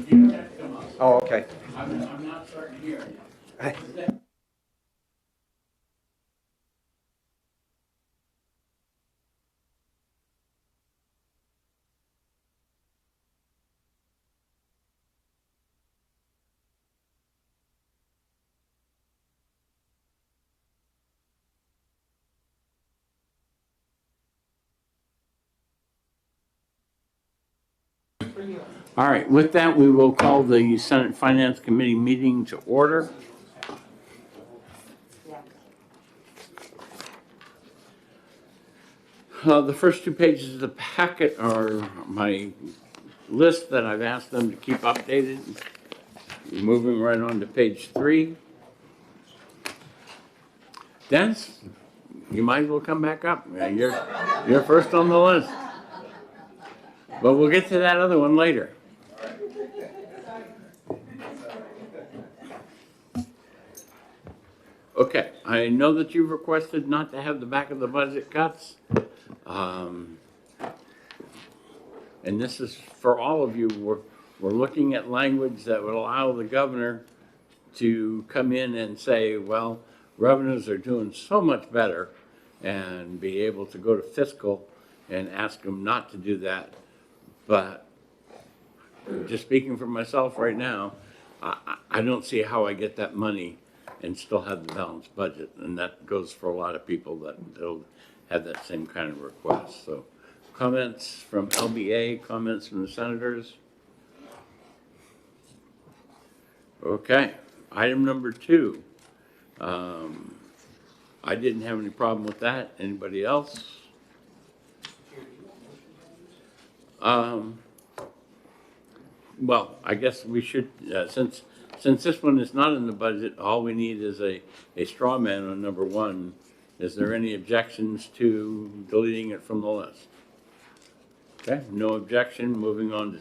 You don't have to come up. Oh, okay. I'm not starting here. All right, with that, we will call the Senate Finance Committee meeting to order. The first two pages of the packet are my list that I've asked them to keep updated. Moving right on to page 3. Dennis, you might as well come back up. You're first on the list. But we'll get to that other one later. Okay, I know that you've requested not to have the back of the budget cuts. And this is for all of you. We're looking at language that would allow the governor to come in and say, well, revenues are doing so much better, and be able to go to fiscal and ask them not to do that. But just speaking for myself right now, I don't see how I get that money and still have the balanced budget. And that goes for a lot of people that they'll have that same kind of request. So comments from LBA, comments from the senators. Okay, item number 2. I didn't have any problem with that. Anybody else? Well, I guess we should, since this one is not in the budget, all we need is a straw man on number 1. Is there any objections to deleting it from the list? Okay, no objection. Moving on to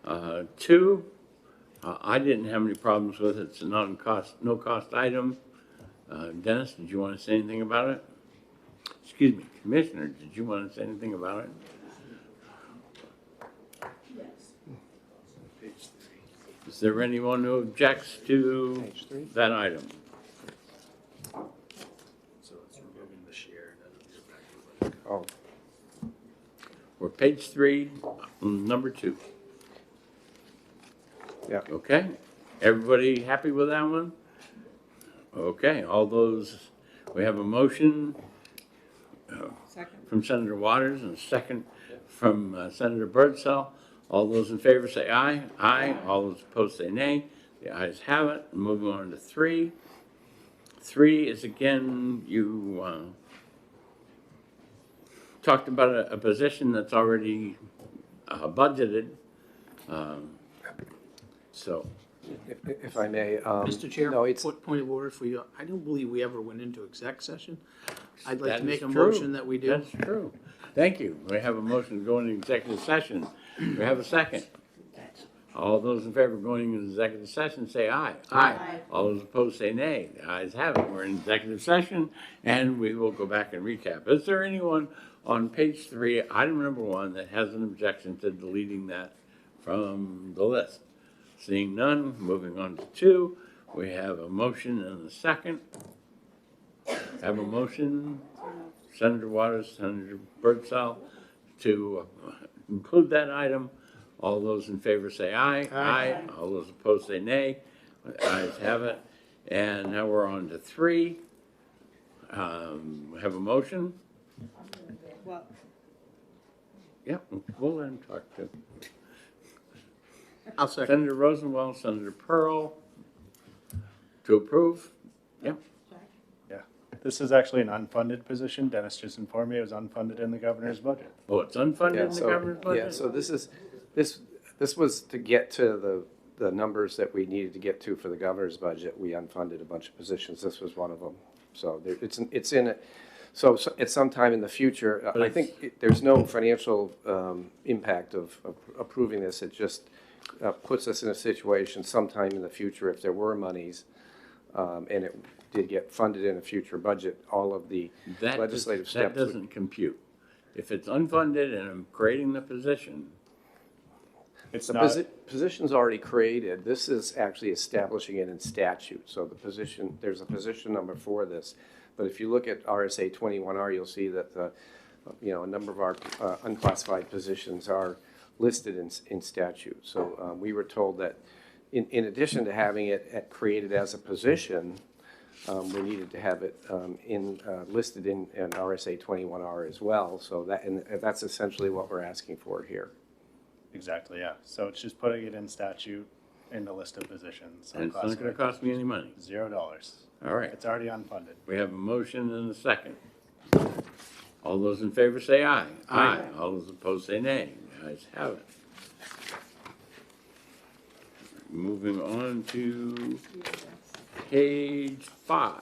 2. 2, I didn't have any problems with it. It's a no cost item. Dennis, did you want to say anything about it? Excuse me, Commissioner, did you want to say anything about it? Is there anyone who objects to that item? So it's removing the share. Oh, We're page 3, number 2. yeah. Okay, everybody happy with that one? Okay, all those, we have a motion from Senator Waters and a second from Senator Birdsell. All those in favor say aye. Aye. All those opposed say nay. The ayes have it. Moving on to 3. 3 is again, you talked about a position that's already budgeted. So. If I may. Mr. Chair, No, it's, point of order for you. I don't believe we ever went into exec session. I'd like That to make a is true. motion that we do. That's true. Thank you. We have a motion to go into executive session. We have a second. All those in favor of going into executive session say aye. Aye. All those opposed say nay. The ayes have it. We're in executive session, and we will go back and recap. Is there anyone on page 3, item number 1, that has an objection to deleting that from the list? Seeing none, moving on to 2, we have a motion and a second. Have a motion, Senator Waters, Senator Birdsell, to include that item. All those in favor say aye. Aye. All those opposed say nay. The ayes have it. And now we're on to 3. We have a motion. Well, Yeah, we'll let him talk too. I'll second. Senator Rosenwald, Senator Pearl, to approve. Yep. Yeah, this is actually an unfunded position. Dennis just informed me it was unfunded in the governor's budget. Oh, it's unfunded yeah, in the so, governor's budget? yeah, so this was to get to the numbers that we needed to get to for the governor's budget. We unfunded a bunch of positions. This was one of them. So it's in it. So at some time in the future, I think there's no financial impact of approving this. It just puts us in a situation sometime in the future, if there were monies, and it did get funded in a future budget, all of the legislative steps. That doesn't compute. If it's unfunded and I'm creating the position, It's The not, position's already created. This is actually establishing it in statute. So the position, there's a position number for this. But if you look at RSA 21R, you'll see that a number of our unclassified positions are listed in statute. So we were told that in addition to having it created as a position, we needed to have it listed in RSA 21R as well. So that's essentially what we're asking for here. exactly, yeah. So it's just putting it in statute in the list of positions. And it's not gonna unclassified. cost me any money. $0. All right, It's already unfunded. we have a motion and a second. All those in favor say aye. Aye. All those opposed say nay. The ayes have it. Moving on to page 5.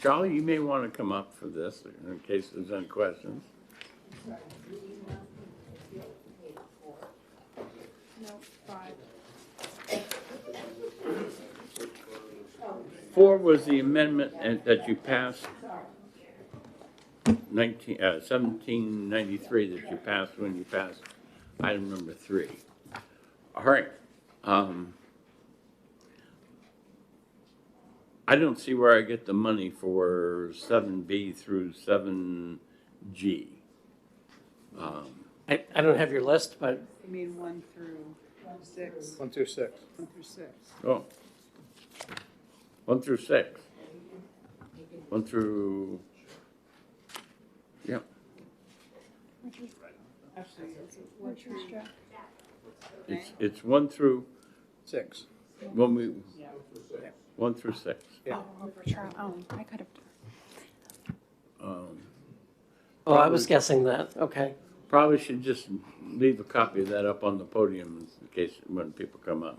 Charlie, you may want to come up for this in case there's any questions. No, 5. 4 was the amendment that you passed, 1793 that you passed when you passed item number 3. All right. I don't see where I get the money for 7B through 7G. I don't have your list, but You mean 1 through 6? 1 through 6. 1 through 6. Oh. 1 through 6. 1 through, yep. Actually, is it 1 through? It's 1 through, 6. when we, 1 through 6. Yeah. I could have. oh, I was guessing that. Okay. Probably should just leave a copy of that up on the podium in case, when people come up.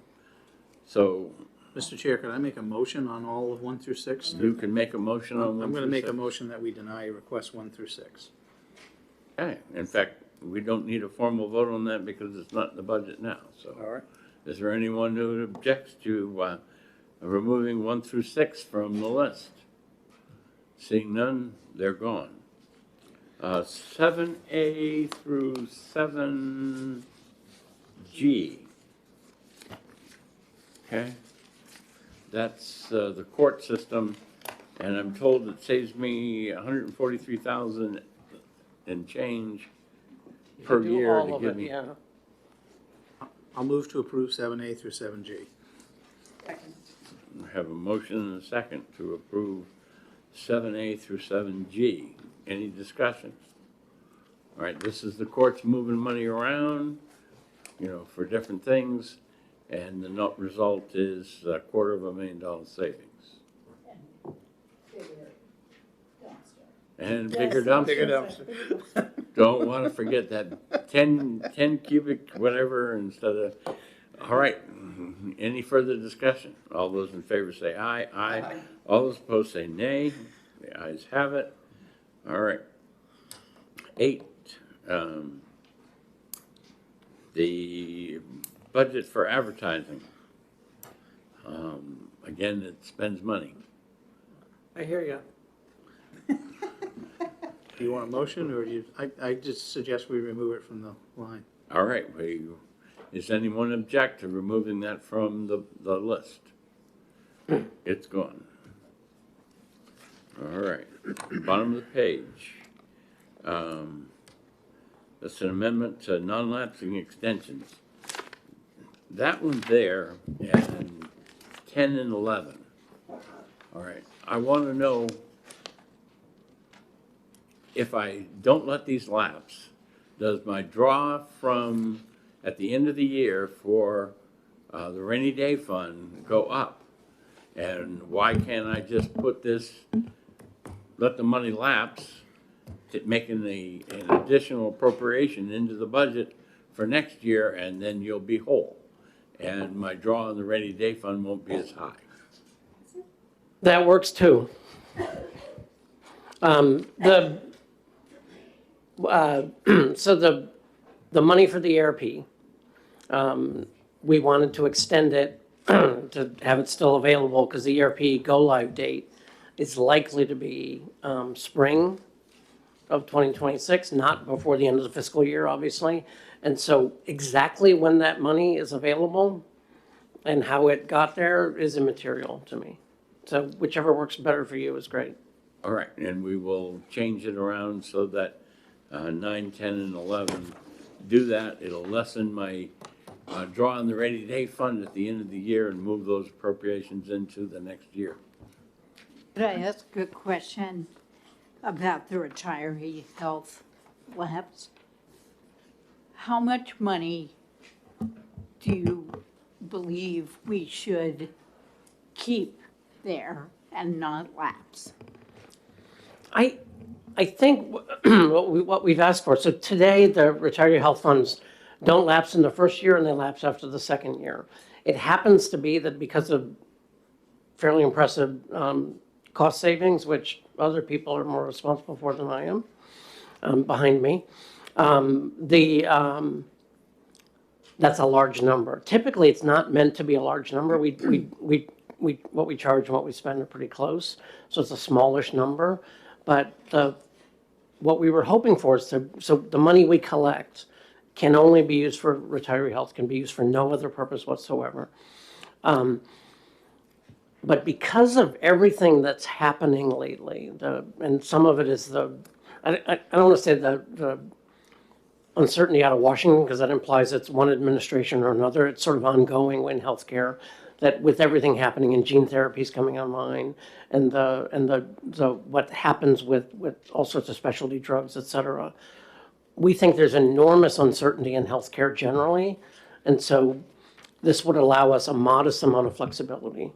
So Mr. Chair, could I make a motion on all of 1 through 6? you can make a motion on 1 through 6. I'm going to make a motion that we deny request 1 through 6. Okay, in fact, we don't need a formal vote on that because it's not in the budget now, so. All right. Is there anyone who objects to removing 1 through 6 from the list? Seeing none, they're gone. 7A through 7G. Okay? That's the court system, and I'm told it saves me 143,000 and change per Do year all to of give it, me. yeah. I'll move to approve 7A through 7G. Second. I have a motion and a second to approve 7A through 7G. Any discussions? All right, this is the courts moving money around, for different things, and the net result is $250,000 savings. And bigger dumpster. Bigger dumpster. Don't want to forget that 10 cubic whatever instead of, all right. Any further discussion? All those in favor say aye. Aye. All those opposed say nay. The ayes have it. All right. 8, the budget for advertising. Again, it spends money. I hear you. Do you want a motion, or do you, I just suggest we remove it from the line. All right, does anyone object to removing that from the list? It's gone. All right, bottom of the page. That's an amendment to non-lapsing extensions. That one's there, and 10 and 11. All right, I want to know if I don't let these lapse, does my draw from at the end of the year for the rainy day fund go up? And why can't I just put this, let the money lapse, making an additional appropriation into the budget for next year, and then you'll be whole? And my draw on the rainy day fund won't be as high. That works too. So the money for the ARP, we wanted to extend it to have it still available because the ERP go live date is likely to be spring of 2026, not before the end of the fiscal year, obviously. And so exactly when that money is available and how it got there is immaterial to me. So whichever works better for you is great. All right, and we will change it around so that 9, 10, and 11 do that. It'll lessen my draw on the rainy day fund at the end of the year and move those appropriations into the next year. Could I ask a question about the retiree health labs? How much money do you believe we should keep there and not lapse? I think what we've asked for, so today the retiree health funds don't lapse in the first year and they lapse after the second year. It happens to be that because of fairly impressive cost savings, which other people are more responsible for than I am, behind me, that's a large number. Typically, it's not meant to be a large number. What we charge and what we spend are pretty close, so it's a smallish number. But what we were hoping for is so the money we collect can only be used for retiree health, can be used for no other purpose whatsoever. But because of everything that's happening lately, and some of it is I don't want to say the uncertainty out of Washington, because that implies it's one administration or another. It's sort of ongoing in healthcare, that with everything happening and gene therapies coming online and what happens with all sorts of specialty drugs, et cetera, we think there's enormous uncertainty in healthcare generally. And so this would allow us a modest amount of flexibility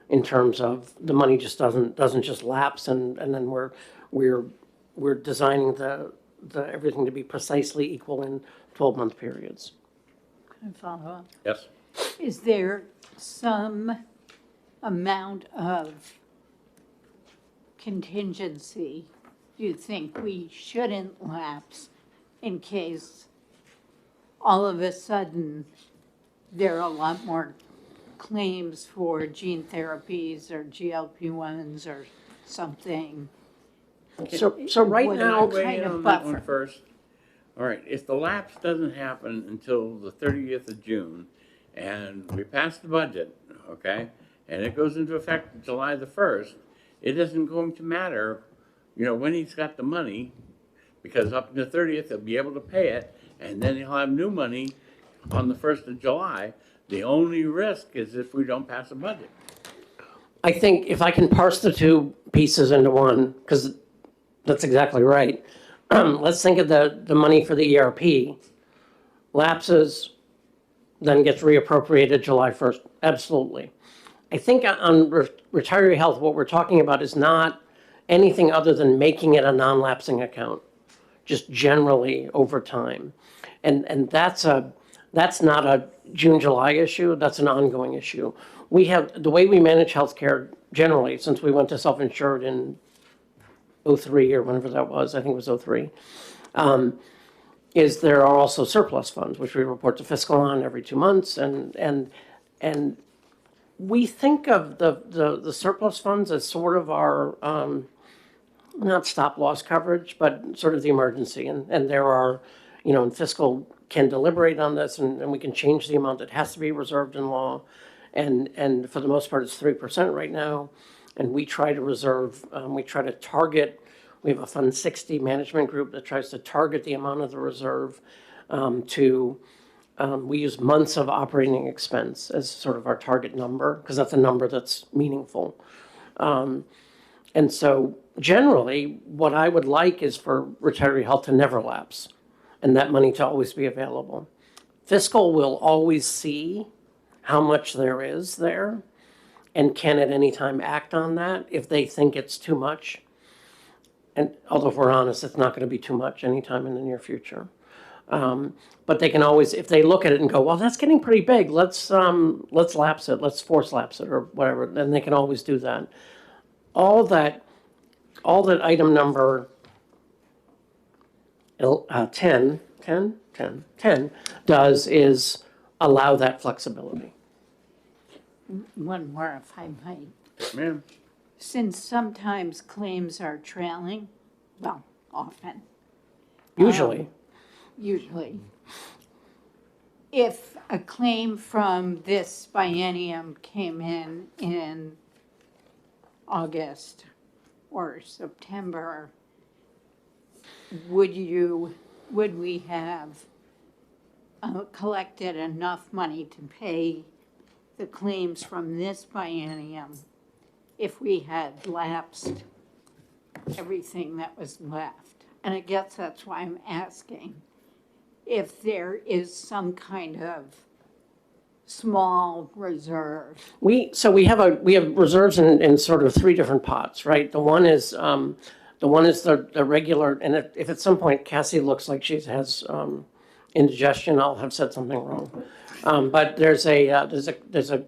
in terms of the money just doesn't just lapse, and then we're designing the everything to be precisely equal in 12-month periods. Can I follow up? Yes? Is there some amount of contingency you think we shouldn't lapse in case all of a sudden there are a lot more claims for gene therapies or GLP-1s or something? So right What now, kind Weigh in of on that one buffer? first. All right, if the lapse doesn't happen until the 30th of June, and we pass the budget, okay, and it goes into effect July the 1st, it isn't going to matter, when he's got the money, because up to the 30th, he'll be able to pay it, and then he'll have new money on the 1st of July. The only risk is if we don't pass a budget. I think if I can parse the two pieces into one, because that's exactly right. Let's think of the money for the ERP. Lapses, then gets reappropriated July 1st. Absolutely. I think on retiree health, what we're talking about is not anything other than making it a non-lapsing account, just generally over time. And that's not a June, July issue. That's an ongoing issue. We have, the way we manage healthcare generally, since we went to self-insured in 03 or whenever that was, I think it was 03, is there are also surplus funds, which we report to fiscal on every 2 months. And we think of the surplus funds as sort of our, not stop loss coverage, but sort of the emergency. And there are, and fiscal can deliberate on this, and we can change the amount that has to be reserved in law. And for the most part, it's 3% right now. And we try to reserve, we try to target, we have a Fund 60 management group that tries to target the amount of the reserve we use months of operating expense as sort of our target number, because that's a number that's meaningful. And so generally, what I would like is for retiree health to never lapse and that money to always be available. Fiscal will always see how much there is there and can at any time act on that if they think it's too much. And although if we're honest, it's not going to be too much anytime in the near future. But they can always, if they look at it and go, well, that's getting pretty big, let's lapse it, let's force lapse it or whatever, then they can always do that. All that item number 10 does is allow that flexibility. One more, if I might. Ma'am? since sometimes claims are trailing, well, often, Usually. usually, if a claim from this biennium came in August or September, would we have collected enough money to pay the claims from this biennium if we had lapsed everything that was left? And I guess that's why I'm asking if there is some kind of small reserve. We have reserves in sort of three different pots, right? The one is the regular, and if at some point Cassie looks like she has indigestion, I'll have said something wrong. But there's the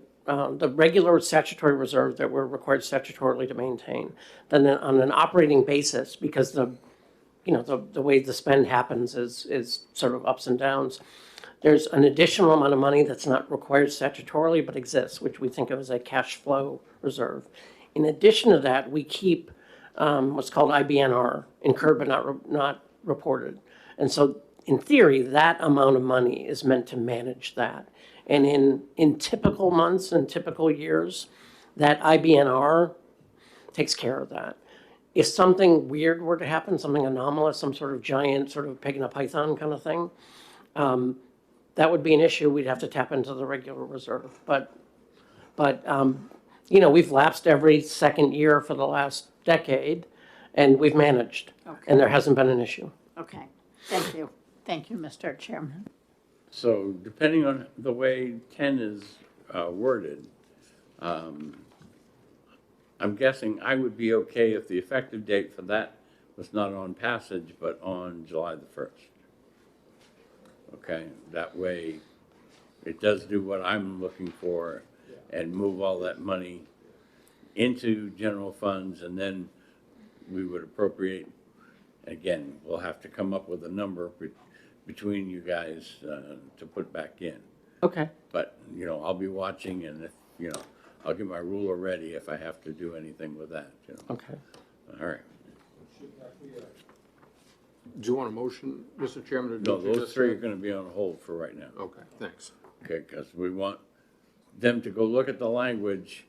regular statutory reserve that we're required statutorily to maintain. Then on an operating basis, because the way the spend happens is sort of ups and downs, there's an additional amount of money that's not required statutorily but exists, which we think of as a cash flow reserve. In addition to that, we keep what's called IBNR, incurred but not reported. And so in theory, that amount of money is meant to manage that. And in typical months and typical years, that IBNR takes care of that. If something weird were to happen, something anomalous, some sort of giant sort of pig in a python kind of thing, that would be an issue. We'd have to tap into the regular reserve. But we've lapsed every second year for the last decade, and we've managed. Okay. And there hasn't been an issue. Okay, thank you. Thank you, Mr. Chairman. So depending on the way 10 is worded, I'm guessing I would be okay if the effective date for that was not on passage, but on July the 1st. Okay, that way it does do what I'm looking for and move all that money into general funds, and then we would appropriate. Again, we'll have to come up with a number between you guys to put back in. Okay. But, I'll be watching, and if, I'll get my ruler ready if I have to do anything with that, Okay. All right. Do you want a motion, Mr. Chairman, to do No, what you those just three are said? gonna be on hold for right now. Okay, thanks. Okay, because we want them to go look at the language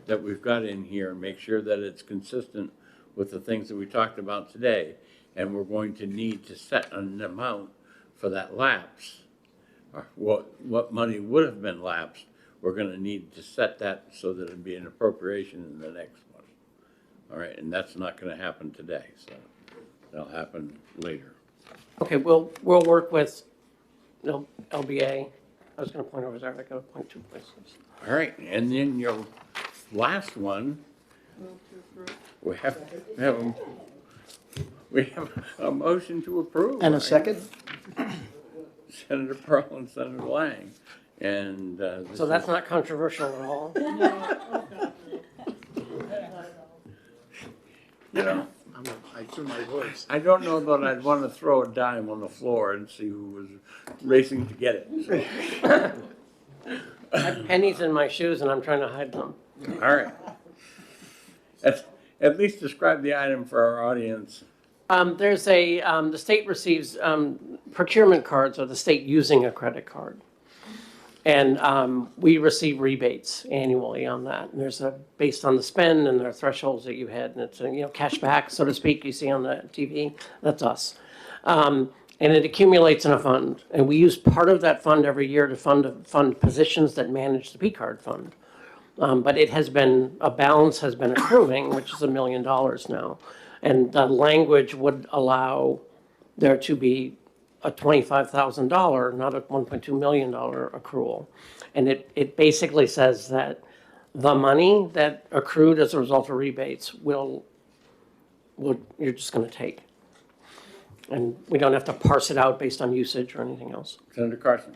that we've got in here, and make sure that it's consistent with the things that we talked about today. And we're going to need to set an amount for that lapse. Or what money would have been lapsed, we're gonna need to set that so that it'd be an appropriation in the next one. All right, and that's not gonna happen today, so that'll happen later. Okay, we'll work with LBA. I was going to point over there. I got to point two places. All right, and then your last one, we have a motion to approve. And a right? second? Senator Pearl and Senator Lang, and this So that's is- not controversial at all. I threw my voice. I don't know that I'd want to throw a dime on the floor and see who was racing to get it. So, I have pennies in my shoes and I'm trying to hide them. all right. At least describe the item for our audience. There's the state receives procurement cards of the state using a credit card. And we receive rebates annually on that. And there's based on the spend and their thresholds that you had. And it's cash back, so to speak, you see on the TV. That's us. And it accumulates in a fund. And we use part of that fund every year to fund positions that manage the P-card fund. But a balance has been accruing, which is $1 million now. And the language would allow there to be a $25,000, not a $1.2 million accrual. And it basically says that the money that accrued as a result of rebates you're just going to take. And we don't have to parse it out based on usage or anything else. Senator Carson.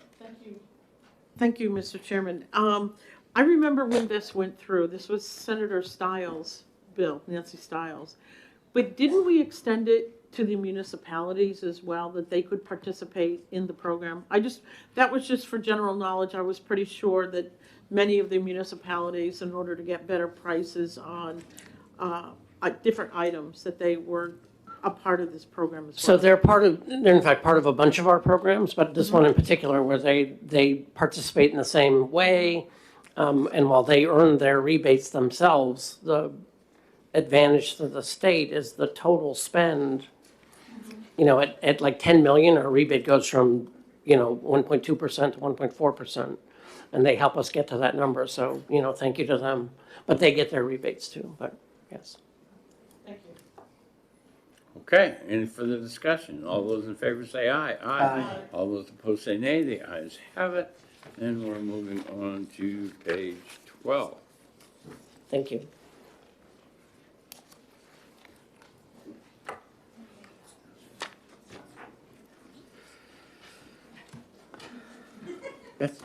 Thank you, Mr. Chairman. I remember when this went through, this was Senator Stiles' bill, Nancy Stiles. But didn't we extend it to the municipalities as well, that they could participate in the program? That was just for general knowledge. I was pretty sure that many of the municipalities, in order to get better prices on different items that they were a part of this program as well. So they're in fact part of a bunch of our programs, but this one in particular where they participate in the same way. And while they earn their rebates themselves, the advantage to the state is the total spend. You know, at like 10 million, our rebate goes from, 1.2% to 1.4%. And they help us get to that number. So, thank you to them. But they get their rebates too, but yes. Thank you. Okay, any further discussion? All those in favor say aye. Aye. All those opposed say nay. The ayes have it. And we're moving on to page 12. Thank you.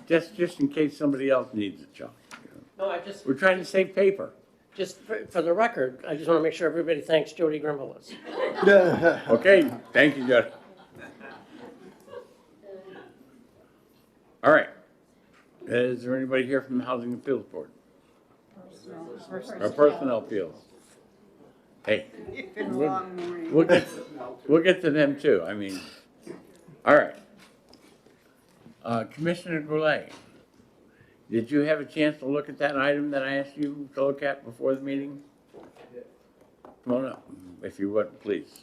That's just in case somebody else needs a job. No, I just, We're trying to save paper. for the record, I just want to make sure everybody thanks Jody Grimbalis. Okay, thank you, Judge. All right. Is there anybody here from the Housing Appeals Board? Or Personnel Appeals? Hey, It's been a long morning. we'll get to them too, I mean, all right. Commissioner Goulet, did you have a chance to look at that item that I asked you to look at before the meeting? Come on up, if you would, please.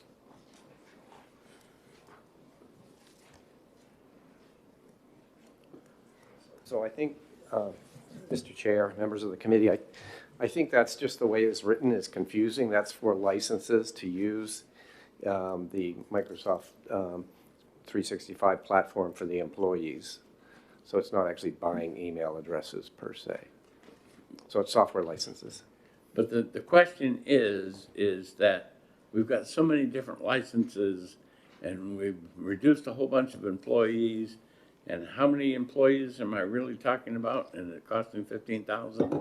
So I think, Mr. Chair, members of the committee, I think that's just the way it's written is confusing. That's for licenses to use the Microsoft 365 platform for the employees. So it's not actually buying email addresses per se. So it's software licenses. But the question is that we've got so many different licenses and we've reduced a whole bunch of employees. And how many employees am I really talking about? And it costing 15,000?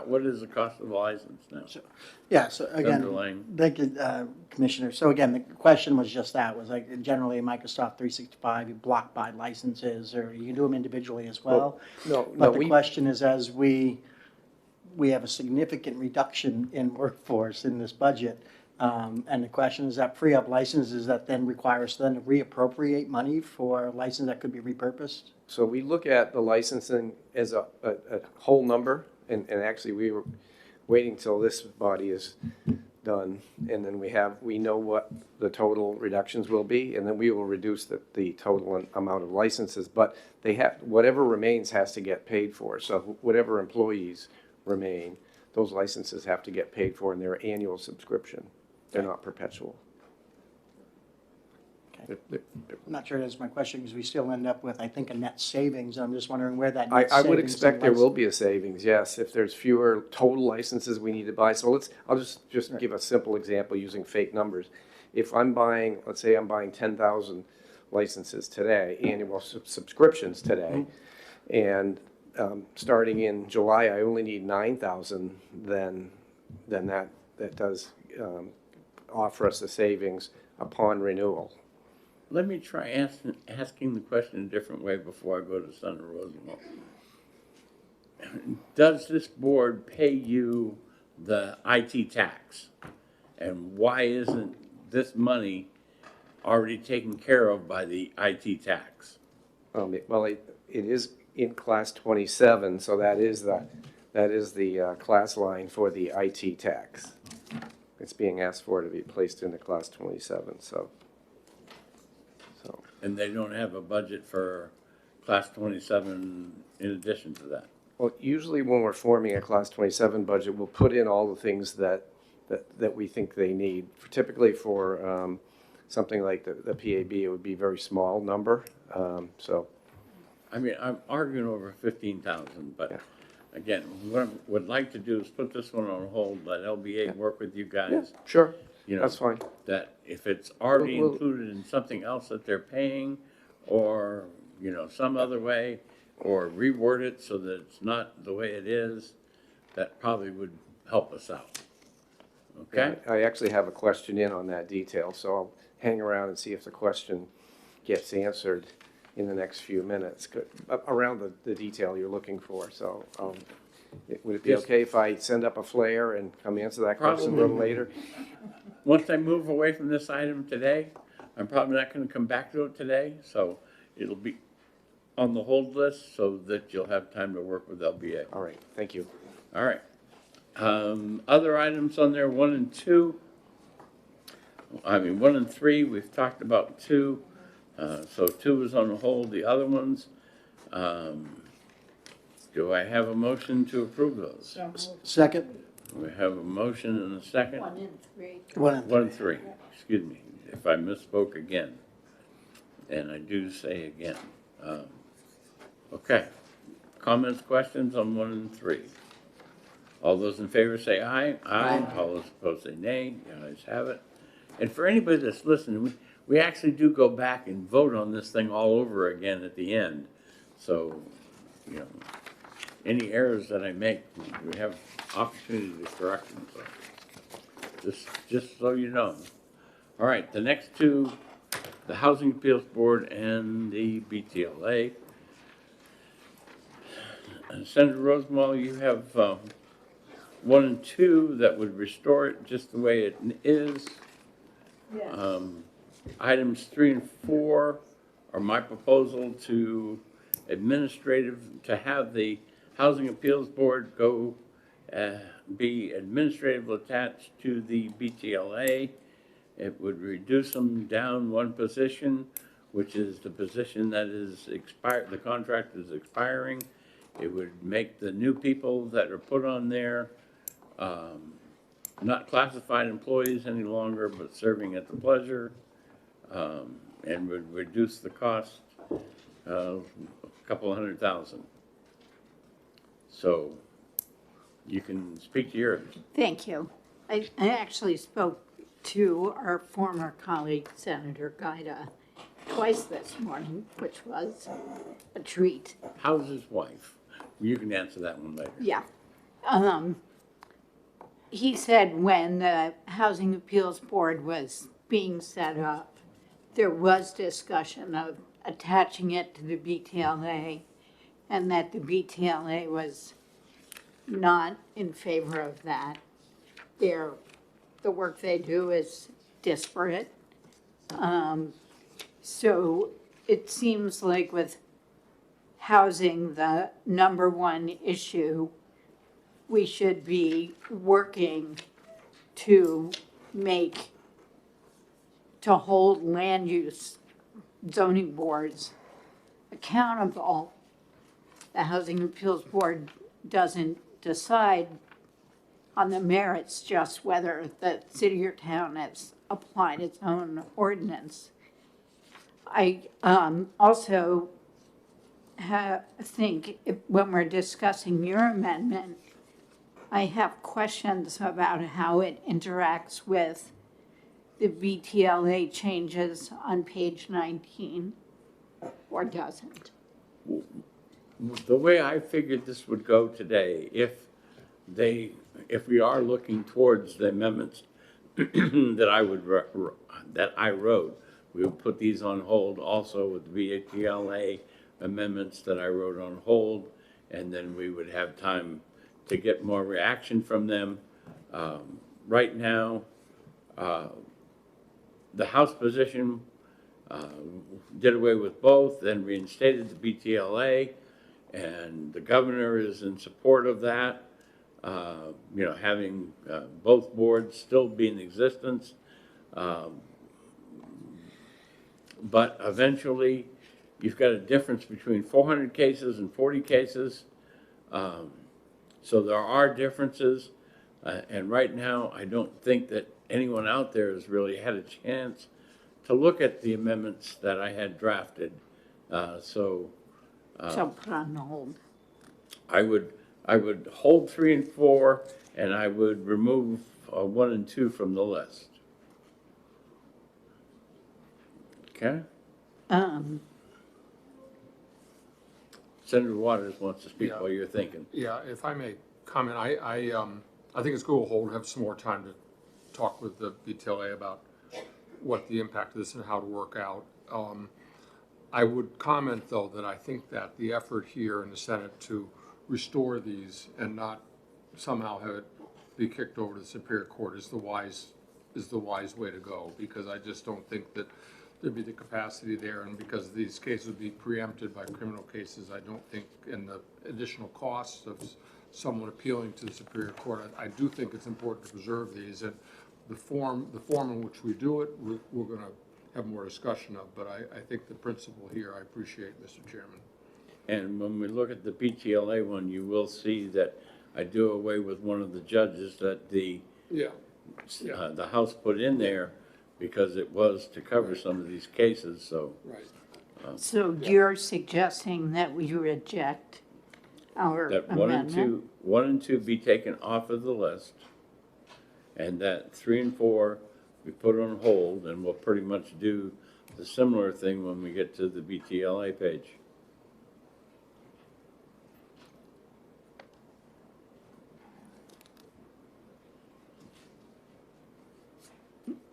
What is the cost of a license now? Yeah, so again, Underlying. thank you, Commissioner. So again, the question was just that, was like generally Microsoft 365, you block by licenses, or you can do them individually as well. No, But the question is, as we have a significant reduction in workforce in this budget, and the question is that free up licenses that then require us then to reappropriate money for a license that could be repurposed? So we look at the licensing as a whole number, and actually we were waiting till this body is done, and then we know what the total reductions will be, and then we will reduce the total amount of licenses, but whatever remains has to get paid for. So whatever employees remain, those licenses have to get paid for in their annual subscription. They're not perpetual. Okay. I'm not sure that's my question, because we still end up with, I think, a net savings. I'm just wondering where that net I savings. would in expect there will license- be a savings, yes, if there's fewer total licenses we need to buy. So I'll just give a simple example using fake numbers. If I'm buying, let's say I'm buying 10,000 licenses today, annual subscriptions today, and starting in July, I only need 9,000, then that does offer us a savings upon renewal. Let me try asking the question a different way before I go to Senator Rosenwald. Does this board pay you the IT tax? And why isn't this money already taken care of by the IT tax? Well, it is in class 27, so that is the class line for the IT tax. It's being asked for to be placed into class 27, so. And they don't have a budget for class 27 in addition to that? Well, usually when we're forming a class 27 budget, we'll put in all the things that we think they need. Typically for something like the PAB, it would be a very small number, so. I mean, I'm arguing over 15,000, but again, what I would like to do is put this one on hold, let LBA work with you guys. Sure, You know, that's fine. that if it's already Well, included in something else that they're paying, or, some other way, or reword it so that it's not the way it is, that probably would help us out. Okay? I actually have a question in on that detail, so I'll hang around and see if the question gets answered in the next few minutes, around the detail you're looking for. So Would it be Yes. okay if I send up a flare and come answer that question a little Probably. later? Once I move away from this item today, I'm probably not gonna come back to it today, so it'll be on the hold list so that you'll have time to work with LBA. All right, thank you. All right. Other items on there, 1 and 2. 1 and 3, we've talked about 2. So 2 is on hold, the other ones. Do I have a motion to approve those? Second? We have a motion and a second. 1 and 3. 1 and 3, excuse me, if I misspoke again. And I do say again. Okay. Comments, questions on 1 and 3? All those in favor say aye. Aye. All those opposed say nay. The ayes have it. And for anybody that's listening, we actually do go back and vote on this thing all over again at the end. So, you know, any errors that I make, we have opportunity to correct them. So just so you know. All right, the next two, the Housing Appeals Board and the BTLA. Senator Rosenwald, you have 1 and 2 that would restore it just the way it is. Yes. Items 3 and 4 are my proposal to have the Housing Appeals Board go, be administratively attached to the BTLA. It would reduce them down 1 position, which is the position that is expired, the contract is expiring. It would make the new people that are put on there, not classified employees any longer, but serving at the pleasure, and would reduce the cost a couple of $100,000. So you can speak to yours. Thank you. I actually spoke to our former colleague, Senator Gaida, twice this morning, which was a treat. How's his wife? You can answer that one later. Yeah. He said when the Housing Appeals Board was being set up, there was discussion of attaching it to the BTLA, and that the BTLA was not in favor of that. The work they do is disparate. So it seems like with housing the number 1 issue, we should be working to hold land use zoning boards accountable. The Housing Appeals Board doesn't decide on the merits, just whether the city or town has applied its own ordinance. I also think when we're discussing your amendment, I have questions about how it interacts with the BTLA changes on page 19, or doesn't. The way I figured this would go today, if we are looking towards the amendments that I wrote, we would put these on hold also with the BTLA amendments that I wrote on hold, and then we would have time to get more reaction from them. Right now, the House position did away with both, then reinstated the BTLA, and the governor is in support of that. Having both boards still be in existence. But eventually, you've got a difference between 400 cases and 40 cases. So there are differences. And right now, I don't think that anyone out there has really had a chance to look at the amendments that I had drafted. So put on hold. I would hold 3 and 4, and I would remove 1 and 2 from the list. Okay? Senator Waters wants to speak Yeah. while you're thinking. Yeah, if I may comment, I think it's go hold, have some more time to talk with the BTLA about what the impact of this and how to work out. I would comment, though, that I think that the effort here in the Senate to restore these and not somehow have it be kicked over to the Superior Court is the wise way to go, because I just don't think that there'd be the capacity there, and because these cases would be preempted by criminal cases, I don't think, and the additional costs of someone appealing to the Superior Court, I do think it's important to preserve these, and the form in which we do it, we're gonna have more discussion of, but I think the principle here, I appreciate, Mr. Chairman. And when we look at the BTLA one, you will see that I do away with one of the judges that the Yeah. the House put in there because it was to cover some of these cases, so. Right. So you're suggesting that we reject our That amendment? 1 and 2 be taken off of the list, and that 3 and 4 we put on hold, and we'll pretty much do the similar thing when we get to the BTLA page.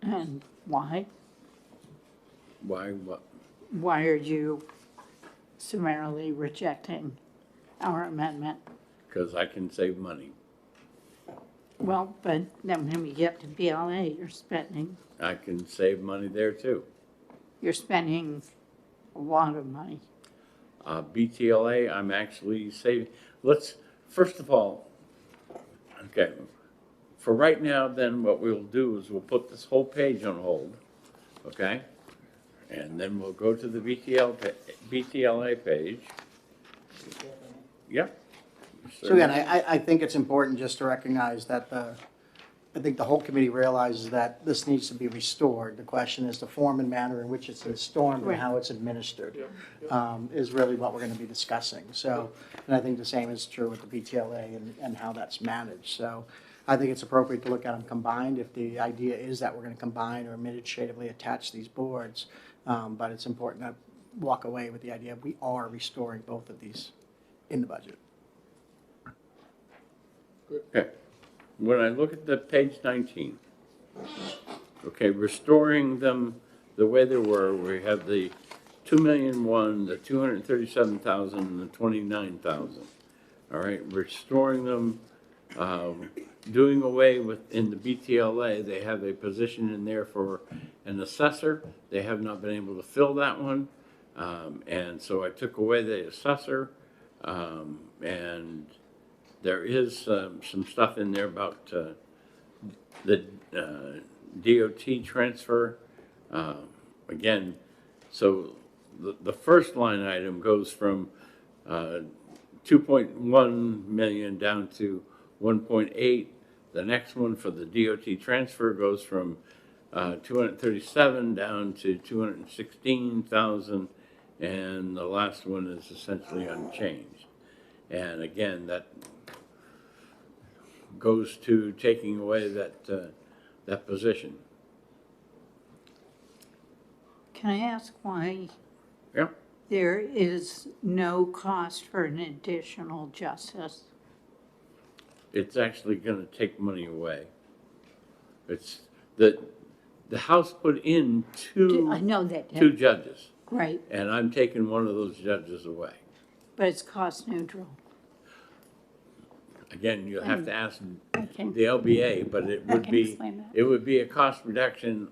And why? Why, what? Why are you summarily rejecting our amendment? Because I can save money. Well, but then when we get to BLA, I can save money there too. you're spending a lot of money. BTLA, I'm actually saving, first of all, okay, for right now, then what we'll do is we'll put this whole page on hold, okay? And then we'll go to the BTLA page. Yep. So again, I think it's important just to recognize that I think the whole committee realizes that this needs to be restored. The question is the form and manner in which it's restored and how it's administered is really what we're going to be discussing. So, and I think the same is true with the BTLA and how that's managed. So I think it's appropriate to look at them combined if the idea is that we're going to combine or administratively attach these boards. But it's important to walk away with the idea we are restoring both of these in the budget. Okay, when I look at the page 19, okay, restoring them the way they were, we have the 2,000,001, the 237,000, and the 29,000. All right, restoring them, doing away with, in the BTLA, they have a position in there for an assessor. They have not been able to fill that one. And so I took away the assessor, and there is some stuff in there about the DOT transfer. Again, so the first line item goes from 2.1 million down to 1.8. The next one for the DOT transfer goes from 237 down to 216,000, and the last one is essentially unchanged. And again, that goes to taking away that position. Can I ask why Yeah, there is no cost for an additional justice? it's actually going to take money away. It's the House put in I know that, two judges, right, and I'm taking one of those judges away. but it's cost neutral. Again, you'll have to ask I can, the LBA, but it would can be, explain that. it would be a cost reduction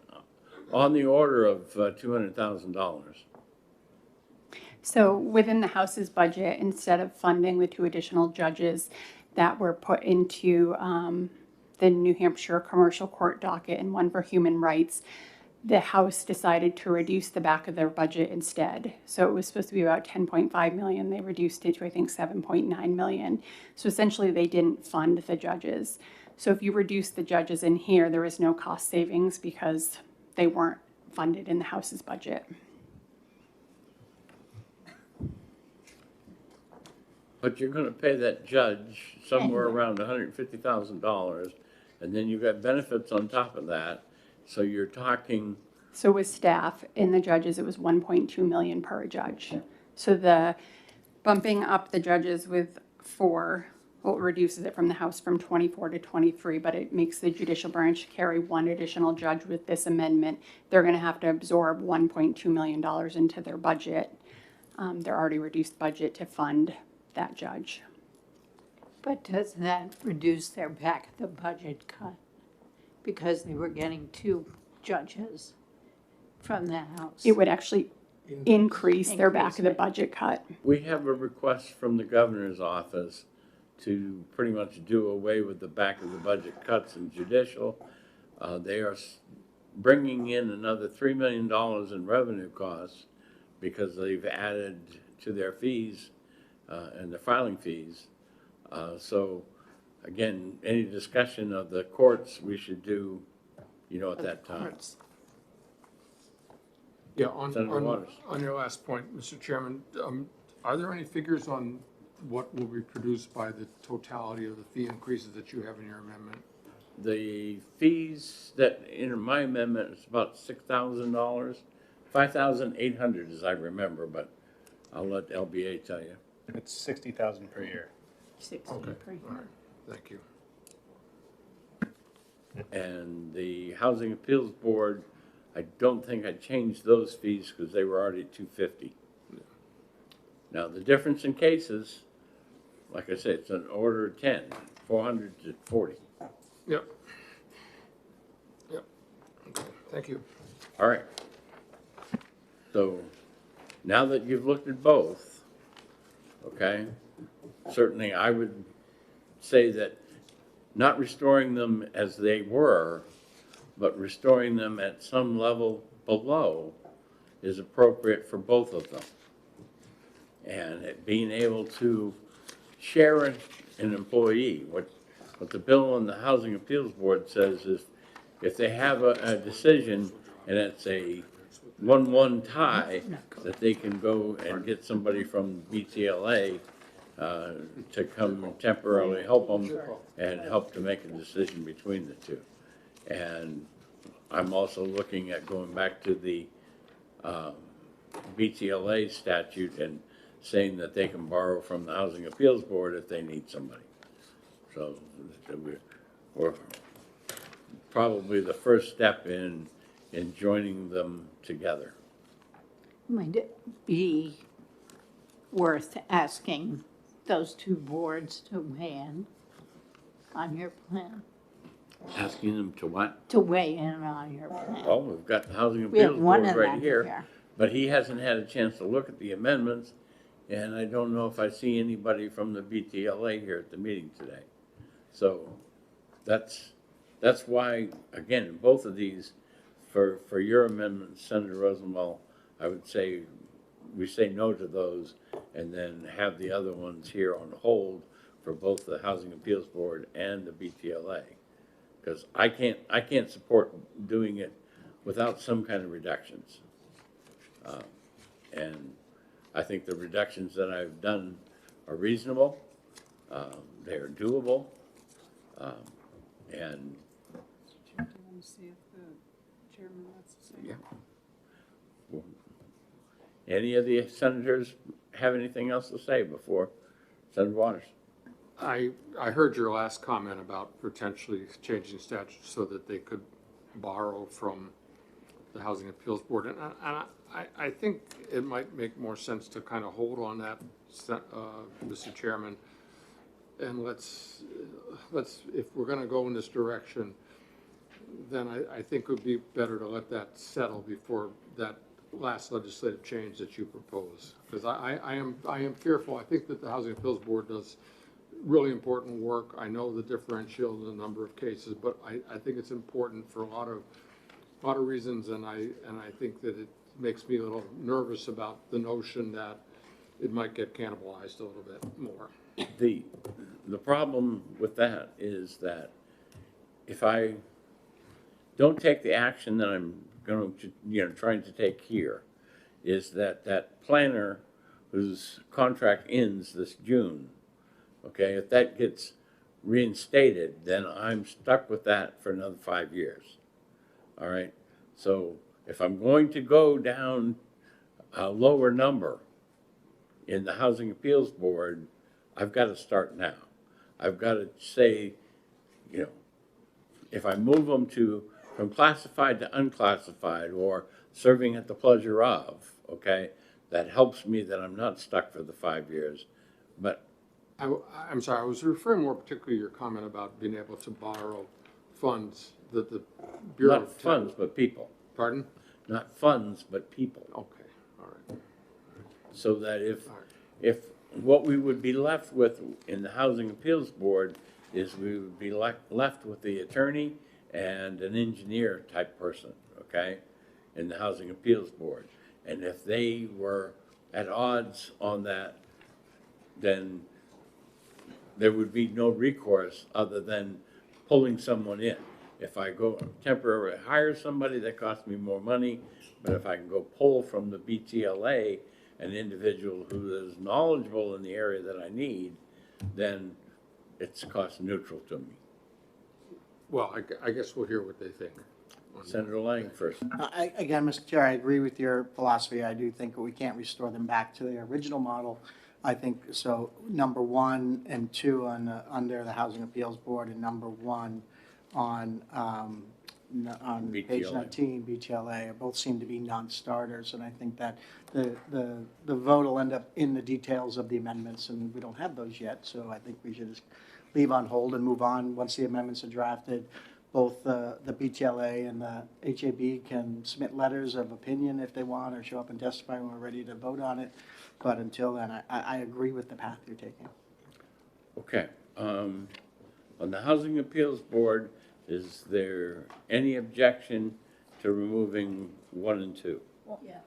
on the order of $200,000. So within the House's budget, instead of funding the 2 additional judges that were put into the New Hampshire Commercial Court docket and one for human rights, the House decided to reduce the back of their budget instead. So it was supposed to be about 10.5 million. They reduced it to, I think, 7.9 million. So essentially they didn't fund the judges. So if you reduce the judges in here, there is no cost savings because they weren't funded in the House's budget. But you're gonna pay that judge somewhere around $150,000, and then you've got benefits on top of that. So you're talking, So with staff and the judges, it was 1.2 million per judge. So the bumping up the judges with 4, well, it reduces it from the House from 24 to 23, but it makes the judicial branch carry 1 additional judge with this amendment. They're going to have to absorb $1.2 million into their budget, their already reduced budget to fund that judge. But does that reduce their back of the budget cut? Because they were getting 2 judges from the House. It would actually increase their back of the Increase it. budget cut. We have a request from the governor's office to pretty much do away with the back of the budget cuts in judicial. They are bringing in another $3 million in revenue costs because they've added to their fees and their filing fees. So again, any discussion of the courts, we should do, at that time. Yeah, Senator Waters. on your last point, Mr. Chairman, are there any figures on what will be produced by the totality of the fee increases that you have in your amendment? The fees that, in my amendment, is about $6,000, $5,800 as I remember, but I'll let LBA tell you. It's 60,000 per year. 60 Okay, per year. all right, thank you. And the Housing Appeals Board, I don't think I changed those fees because they were already $250. Now, the difference in cases, like I said, it's an order of 10, 400 to 40. Yep. Yep, okay, thank you. All right. So now that you've looked at both, okay, certainly I would say that not restoring them as they were, but restoring them at some level below is appropriate for both of them. And being able to share an employee, what the bill on the Housing Appeals Board says is if they have a decision and it's a 1-1 tie, that they can go and get somebody from BTLA to come temporarily help them and help to make a decision between the two. And I'm also looking at going back to the BTLA statute and saying that they can borrow from the Housing Appeals Board if they need somebody. So we're probably the first step in joining them together. Might it be worth asking those 2 boards to weigh in on your plan? Asking them to what? To weigh in on your plan. Well, we've got the Housing We have Appeals one Board of right them here, here. but he hasn't had a chance to look at the amendments, and I don't know if I see anybody from the BTLA here at the meeting today. So that's why, again, both of these, for your amendment, Senator Rosenwald, I would say we say no to those and then have the other ones here on hold for both the Housing Appeals Board and the BTLA. Because I can't support doing it without some kind of reductions. And I think the reductions that I've done are reasonable, they're doable, and Do you want to see if the chairman wants to say? yeah. Any of the senators have anything else to say before Senator Waters? I heard your last comment about potentially changing statutes so that they could borrow from the Housing Appeals Board. And I think it might make more sense to kind of hold on that, Mr. Chairman. And let's, if we're going to go in this direction, then I think it would be better to let that settle before that last legislative change that you propose. Because I am fearful. I think that the Housing Appeals Board does really important work. I know the differential in the number of cases, but I think it's important for a lot of reasons, and I think that it makes me a little nervous about the notion that it might get cannibalized a little bit more. The problem with that is that if I don't take the action that I'm going to, trying to take here, is that planner whose contract ends this June, okay, if that gets reinstated, then I'm stuck with that for another 5 years. All right. So if I'm going to go down a lower number in the Housing Appeals Board, I've got to start now. I've got to say, if I move them from classified to unclassified or serving at the pleasure of, okay, that helps me that I'm not stuck for the 5 years. But I'm sorry, I was referring more particularly to your comment about being able to borrow funds that the Bureau Not of. funds, but people. Pardon? Not funds, but people. Okay, all right. So that All right. if what we would be left with in the Housing Appeals Board is we would be left with the attorney and an engineer type person, okay, in the Housing Appeals Board. And if they were at odds on that, then there would be no recourse other than pulling someone in. If I go temporarily hire somebody, that costs me more money, but if I can go pull from the BTLA an individual who is knowledgeable in the area that I need, then it's cost neutral to me. Well, I guess we'll hear what they think. on that. Senator Lang first. Again, Mr. Chair, I agree with your philosophy. I do think we can't restore them back to their original model. I think, so number 1 and 2 under the Housing Appeals Board, and number 1 on page BTLA. 19, BTLA, both seem to be non-starters. And I think that the vote will end up in the details of the amendments, and we don't have those yet. So I think we should just leave on hold and move on. Once the amendments are drafted, both the BTLA and the HAB can submit letters of opinion if they want, or show up and testify when we're ready to vote on it. But until then, I agree with the path you're taking. Okay, on the Housing Appeals Board, is there any objection to removing 1 and 2? Yes.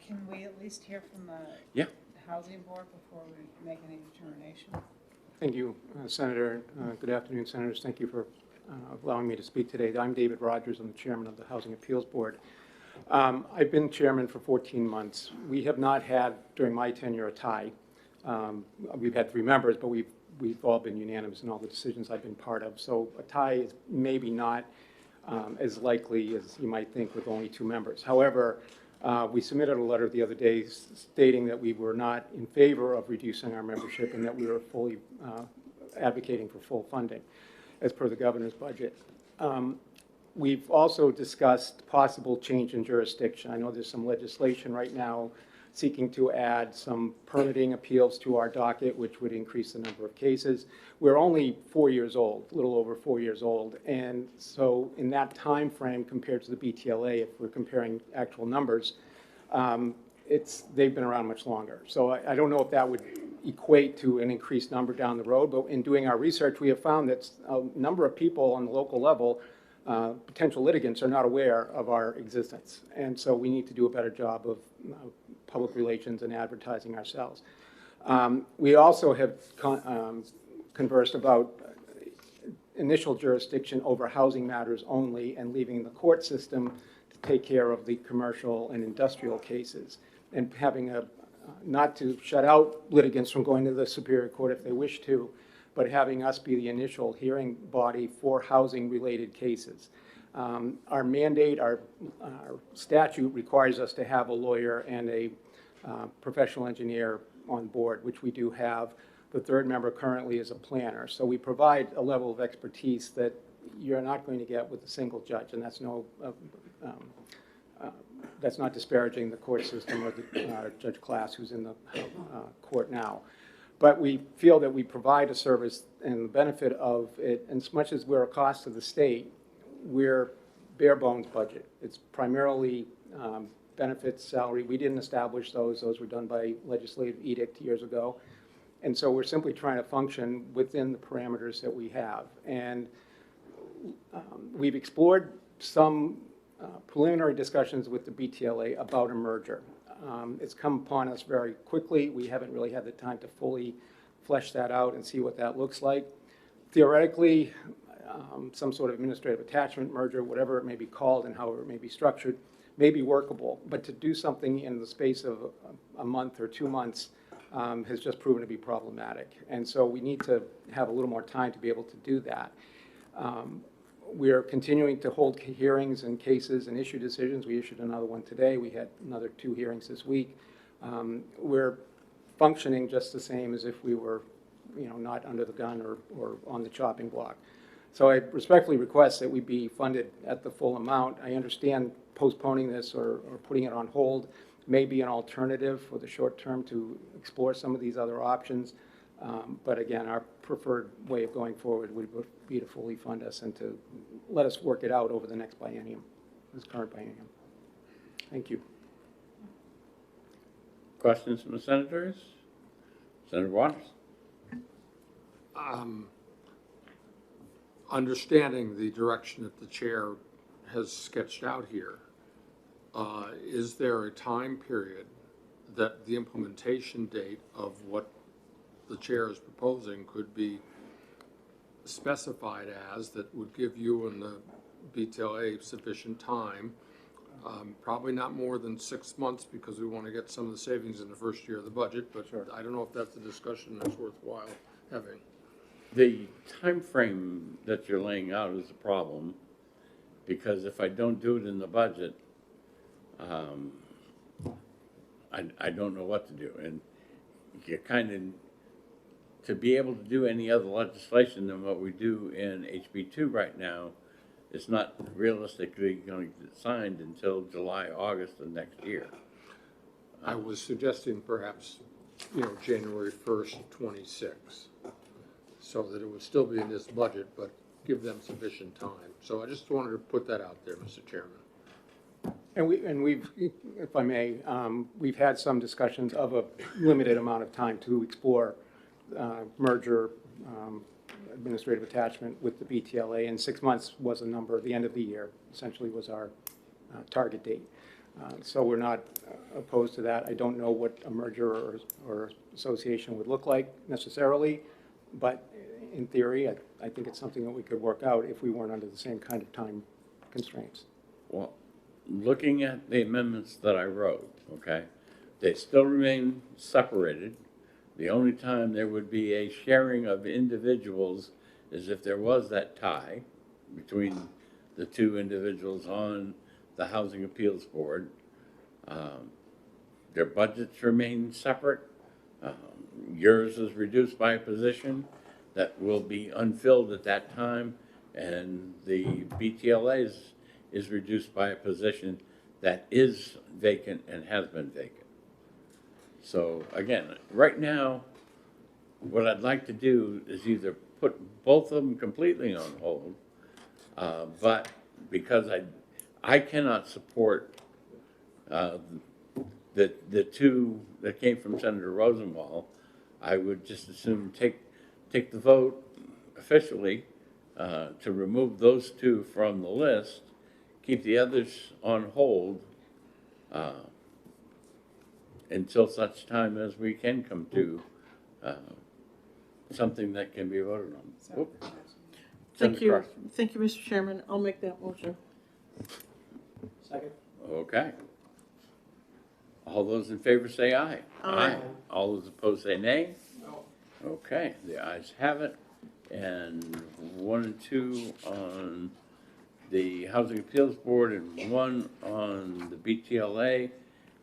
Can we at least hear from the Yeah. housing board before we make any determination? Thank you, Senator. Good afternoon, Senators. Thank you for allowing me to speak today. I'm David Rogers. I'm the chairman of the Housing Appeals Board. I've been chairman for 14 months. We have not had, during my tenure, a tie. We've had 3 members, but we've all been unanimous in all the decisions I've been part of. So a tie is maybe not as likely as you might think with only 2 members. However, we submitted a letter the other day stating that we were not in favor of reducing our membership and that we were fully advocating for full funding as per the governor's budget. We've also discussed possible change in jurisdiction. I know there's some legislation right now seeking to add some permitting appeals to our docket, which would increase the number of cases. We're only 4 years old, a little over 4 years old. And so in that time frame compared to the BTLA, if we're comparing actual numbers, they've been around much longer. So I don't know if that would equate to an increased number down the road, but in doing our research, we have found that a number of people on the local level, potential litigants, are not aware of our existence. And so we need to do a better job of public relations and advertising ourselves. We also have conversed about initial jurisdiction over housing matters only and leaving the court system to take care of the commercial and industrial cases, and having not to shut out litigants from going to the Superior Court if they wish to, but having us be the initial hearing body for housing-related cases. Our mandate, our statute requires us to have a lawyer and a professional engineer on board, which we do have. The 3rd member currently is a planner. So we provide a level of expertise that you're not going to get with a single judge, and that's not disparaging the court system or the Judge Class, who's in the court now. But we feel that we provide a service and the benefit of it, and as much as we're a cost to the state, we're bare bones budget. It's primarily benefits, salary. We didn't establish those. Those were done by legislative edict years ago. And so we're simply trying to function within the parameters that we have. And we've explored some preliminary discussions with the BTLA about a merger. It's come upon us very quickly. We haven't really had the time to fully flesh that out and see what that looks like. Theoretically, some sort of administrative attachment merger, whatever it may be called and however it may be structured, may be workable. But to do something in the space of a month or 2 months has just proven to be problematic. And so we need to have a little more time to be able to do that. We are continuing to hold hearings and cases and issue decisions. We issued another one today. We had another 2 hearings this week. We're functioning just the same as if we were, not under the gun or on the chopping block. So I respectfully request that we be funded at the full amount. I understand postponing this or putting it on hold may be an alternative for the short term to explore some of these other options. But again, our preferred way of going forward would be to fully fund us and to let us work it out over the next biennium, this current biennium. Thank you. Questions from the senators? Senator Waters? Understanding the direction that the chair has sketched out here, is there a time period that the implementation date of what the chair is proposing could be specified as that would give you and the BTLA sufficient time? Probably not more than 6 months because we want to get some of the savings in the first year of the budget, but I don't know if that's a discussion that's worthwhile having. The time frame that you're laying out is a problem, because if I don't do it in the budget, I don't know what to do. And you kind of, to be able to do any other legislation than what we do in HB2 right now, it's not realistically going to get signed until July, August of next year. I was suggesting perhaps, January 1st, 26, so that it would still be in this budget, but give them sufficient time. So I just wanted to put that out there, Mr. Chairman. And we've, if I may, we've had some discussions of a limited amount of time to explore merger, administrative attachment with the BTLA, and 6 months was a number, the end of the year essentially was our target date. So we're not opposed to that. I don't know what a merger or association would look like necessarily, but in theory, I think it's something that we could work out if we weren't under the same kind of time constraints. Well, looking at the amendments that I wrote, okay, they still remain separated. The only time there would be a sharing of individuals is if there was that tie between the two individuals on the Housing Appeals Board. Their budgets remain separate. Yours is reduced by a position that will be unfilled at that time, and the BTLA's is reduced by a position that is vacant and has been vacant. So again, right now, what I'd like to do is either put both of them completely on hold, but because I cannot support the two that came from Senator Rosenwald, I would just as soon take the vote officially to remove those two from the list, keep the others on hold until such time as we can come to something that can be voted on. Whoop. Thank Senator you. Carson. Thank you, Mr. Chairman. I'll make that motion. Second. Okay. All those in favor say aye. Aye. All those opposed say nay. No. Okay, the ayes have it. And 1 and 2 on the Housing Appeals Board and 1 on the BTLA,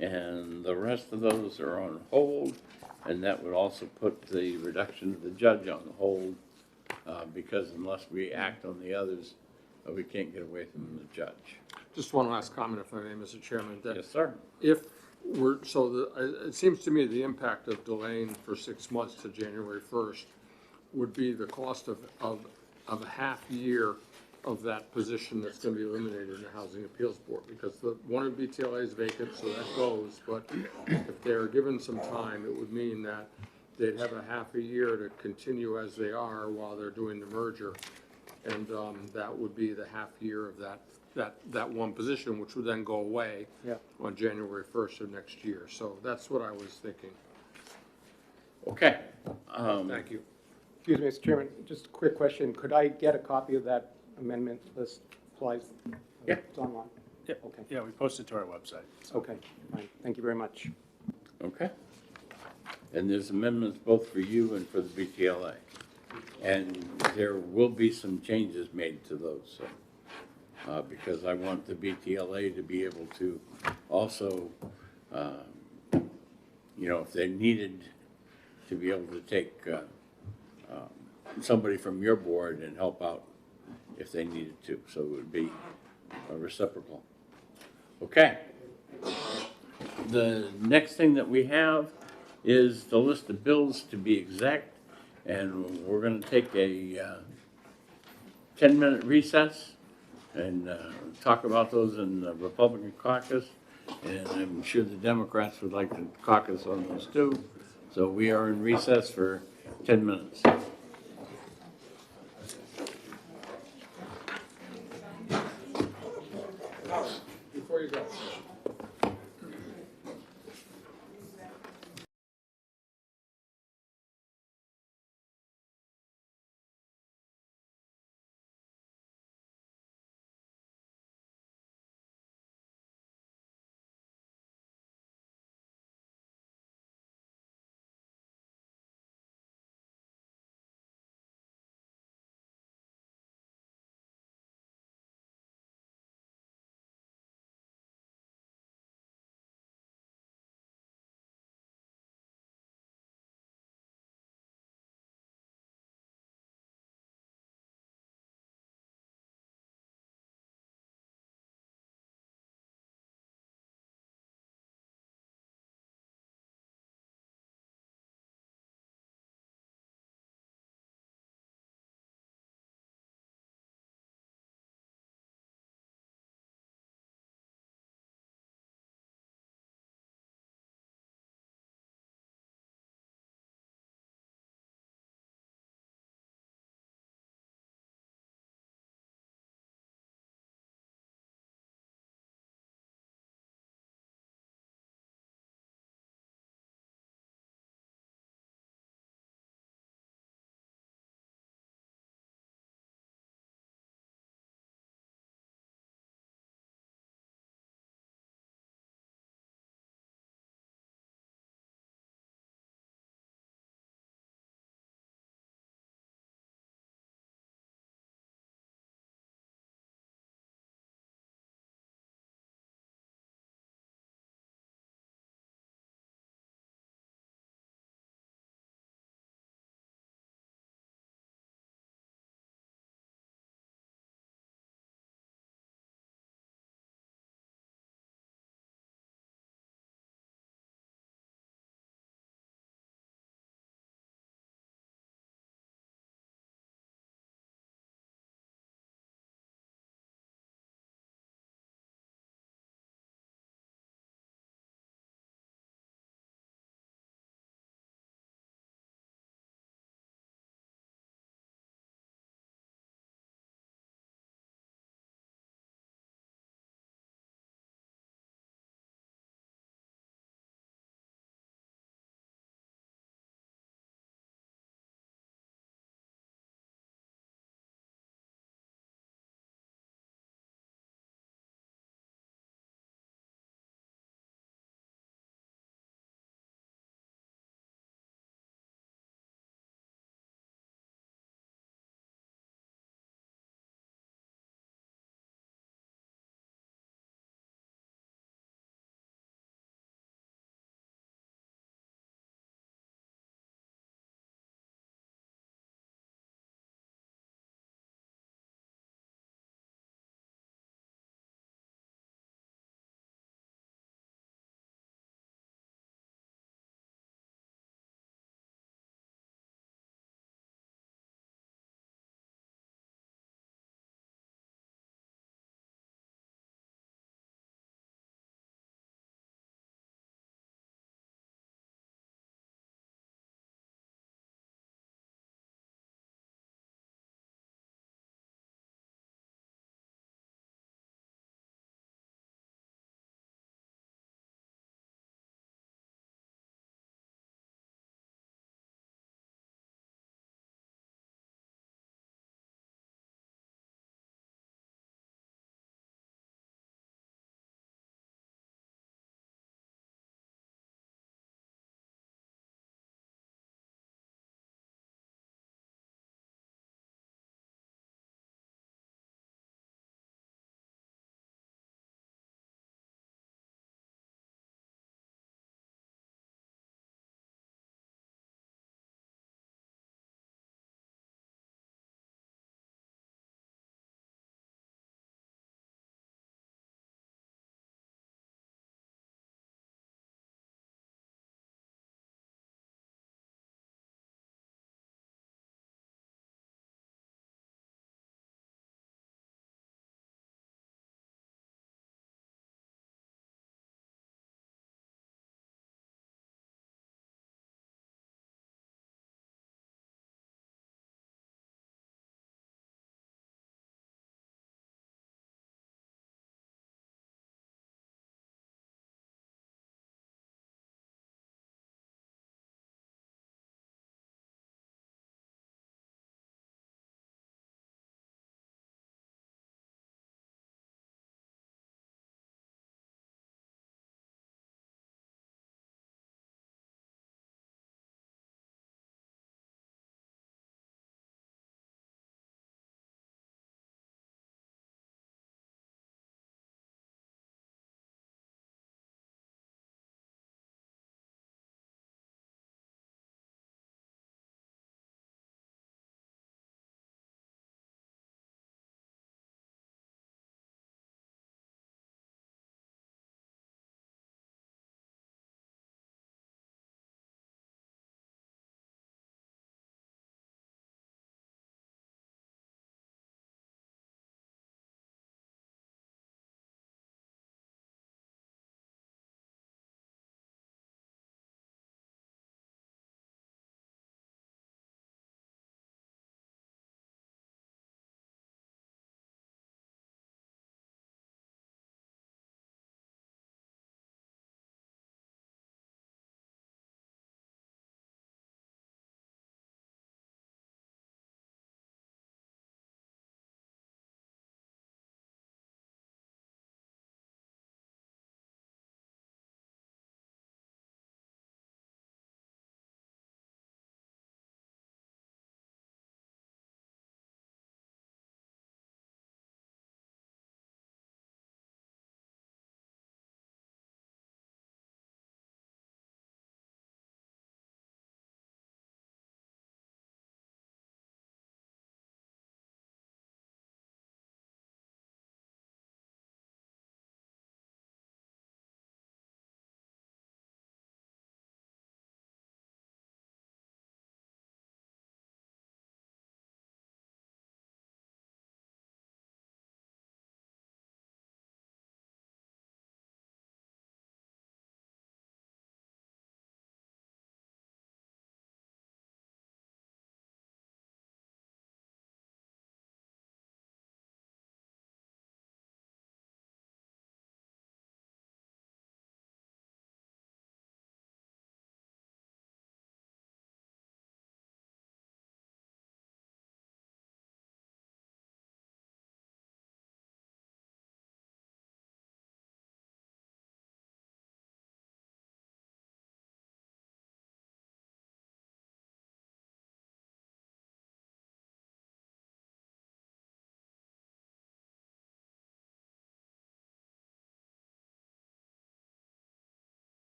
and the rest of those are on hold. And that would also put the reduction of the judge on hold, because unless we act on the others, we can't get away from the judge. Just one last comment, if I may, Mr. Chairman. That Yes, sir. if we're, it seems to me the impact of delaying for 6 months to January 1st would be the cost of a half year of that position that's going to be eliminated in the Housing Appeals Board, because the one in BTLA is vacant, so that goes. But if they're given some time, it would mean that they'd have a half a year to continue as they are while they're doing the merger. And that would be the half year of that one position, which would then go away on January 1st of next year. So that's what I was thinking. Okay. Thank you. Excuse me, Mr. Chairman, just a quick question. Could I get a copy of that amendment list? Applies? Yeah. It's online? Yeah, Okay. yeah, we posted to our website. So. Okay, fine. Thank you very much. Okay. And there's amendments both for you and for the BTLA. And there will be some changes made to those, because I want the BTLA to be able to also, if they needed to be able to take somebody from your board and help out if they needed to. So it would be reciprocal. Okay. The next thing that we have is the list of bills to be And we're going to take a 10-minute recess and talk about those in the Republican caucus. And I'm sure the Democrats would like to caucus on those too. So we are in recess for 10 minutes. Before you go.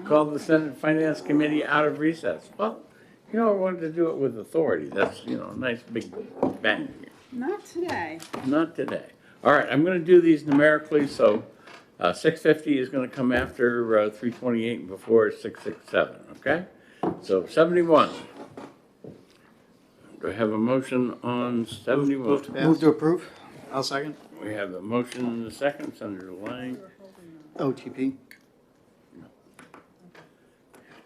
Call the Senate Finance Committee out of recess. Well, I wanted to do it with authority. That's, a nice big bang here. Not today. Not today. All right, I'm going to do these numerically, so 650 is going to come after 328 and before 667, okay? So 71. Do I have a motion on 71? Move to approve. I'll second. We have a motion and a second. Senator Lang OTP.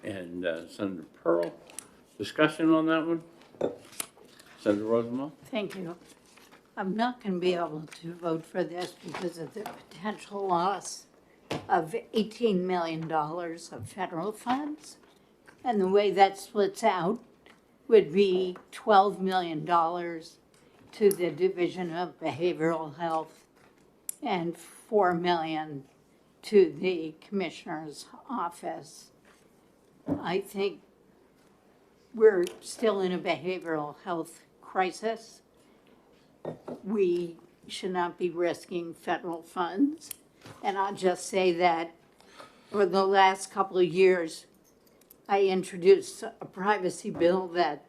and Senator Pearl. Discussion on that one? Senator Rosenbaum? Thank you. I'm not going to be able to vote for this because of the potential loss of $18 million of federal funds. And the way that splits out would be $12 million to the Division of Behavioral Health and $4 million to the Commissioner's Office. I think we're still in a behavioral health crisis. We should not be risking federal funds. And I'll just say that for the last couple of years, I introduced a privacy bill that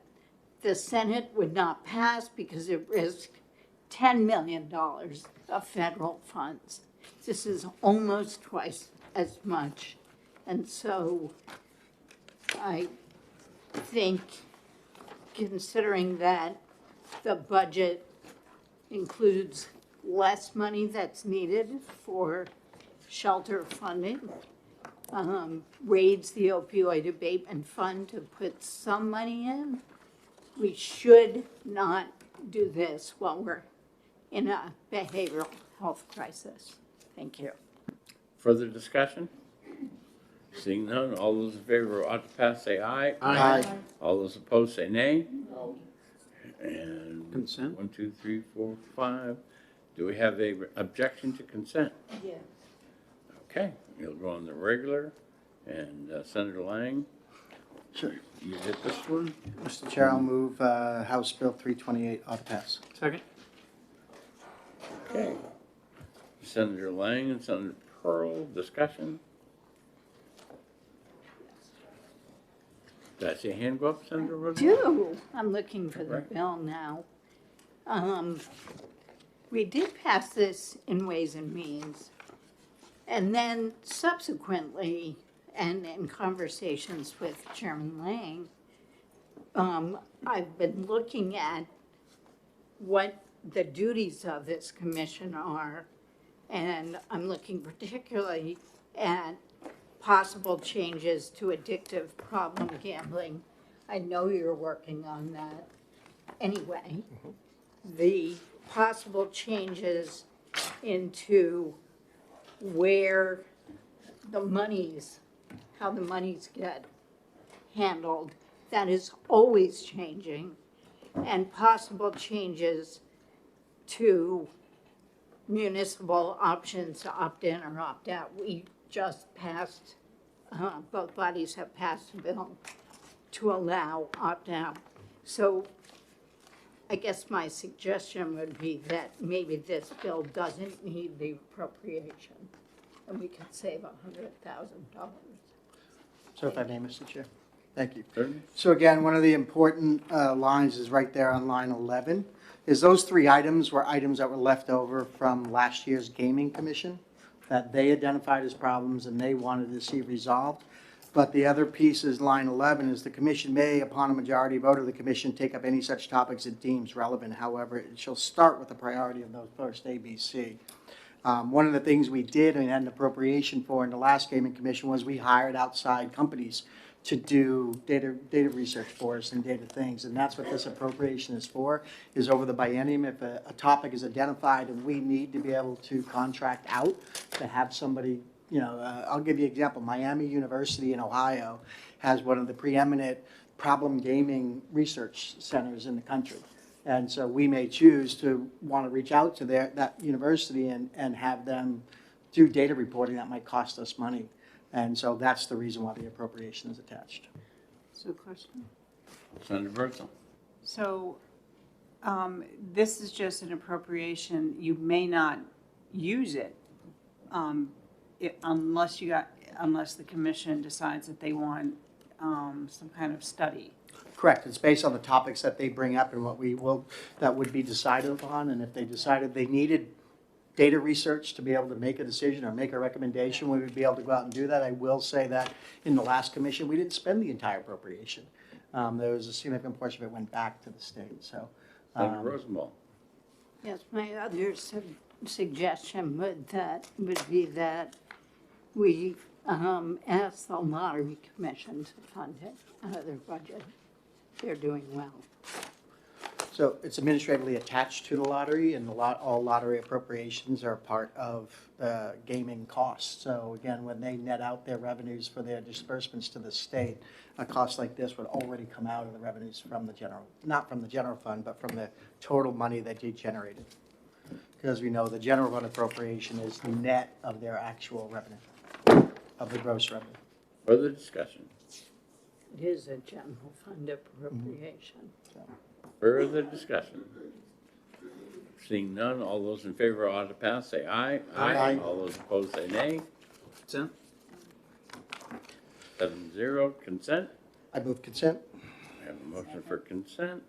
the Senate would not pass because it risked $10 million of federal funds. This is almost twice as much. And so I think, considering that the budget includes less money that's needed for shelter funding, raise the opioid abatement fund to put some money in, we should not do this while we're in a behavioral health crisis. Thank you. Further discussion? Seeing none, all those in favor ought to pass, say aye. Aye. All those opposed, say nay. And Consent? 1, 2, 3, 4, 5. Do we have a objection to consent? Yes. Okay, you'll go on the regular. And Senator Lang, Sure. you get this one? Mr. Chair, I'll move House Bill 328 ought to pass. Second. Okay. Senator Lang and Senator Pearl, discussion? Did I see a hand go up, Senator Rosenbaum? I'm looking for the Right. bill now. We did pass this in Ways and Means. And then subsequently, and in conversations with Chairman Lang, I've been looking at what the duties of this commission are. And I'm looking particularly at possible changes to addictive problem gambling. I know you're working on that anyway. The possible changes into where the monies, how the monies get handled, that is always changing, and possible changes to municipal options to opt in or opt out. We just passed, both bodies have passed a bill to allow opt out. So I guess my suggestion would be that maybe this bill doesn't need the appropriation and we could save $100,000. So if I may, Mr. Chair. Thank you. Certainly. So again, one of the important lines is right there on line 11, is those three items were items that were left over from last year's gaming commission that they identified as problems and they wanted to see resolved. But the other piece is line 11 is the commission may, upon a majority vote of the commission, take up any such topics it deems relevant. However, it shall start with the priority of those first A, B, C. One of the things we did and had an appropriation for in the last gaming commission was we hired outside companies to do data research for us and data things. And that's what this appropriation is for, is over the biennium, if a topic is identified and we need to be able to contract out to have somebody, I'll give you an example. Miami University in Ohio has one of the preeminent problem gaming research centers in the country. And so we may choose to want to reach out to that university and have them do data reporting that might cost us money. And so that's the reason why the appropriation is attached. So question? Senator Bertzel. So this is just an appropriation. You may not use it unless the commission decides that they want some kind of study. Correct, it's based on the topics that they bring up and that would be decided upon, and if they decided they needed data research to be able to make a decision or make a recommendation, we would be able to go out and do that. I will say that in the last commission, we didn't spend the entire appropriation. There was a significant portion of it went back to the state, so. Senator Rosenbaum. Yes, my other suggestion would be that we ask the lottery commission to fund it out of their budget. They're doing well. So it's administratively attached to the lottery, and all lottery appropriations are part of the gaming costs. So again, when they net out their revenues for their disbursements to the state, a cost like this would already come out of the revenues from the general, not from the general fund, but from the total money that they generated. Because we know the general fund appropriation is the net of their actual revenue, of the gross revenue. Further discussion? It is a general fund appropriation. Further discussion? Seeing none, all those in favor ought to pass, say aye. Aye. All those opposed, say nay. Consent? 7-0, consent. I move consent. I have a motion for consent.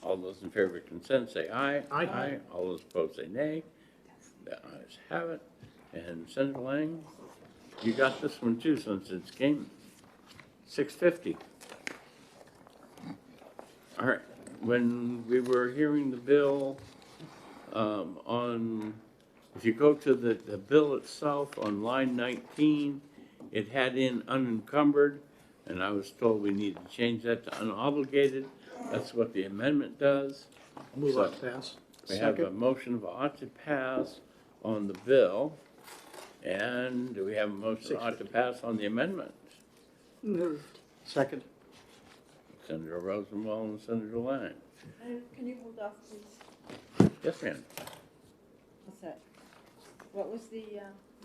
All those in favor of consent, say aye. Aye. All those opposed, say nay. The ayes have it. And Senator Lang, you got this one too, since it's game 650. All right, when we were hearing the bill if you go to the bill itself on line 19, it had in unencumbered, and I was told we need to change that to unobligated. That's what the amendment does. Move So, on to pass. We have a motion of ought to pass on the bill, and do we have a motion ought to pass on the amendment? Moved. Second. Senator Rosenwald and Senator Lang. Can you hold off, please? Yes, ma'am. What's that? What was the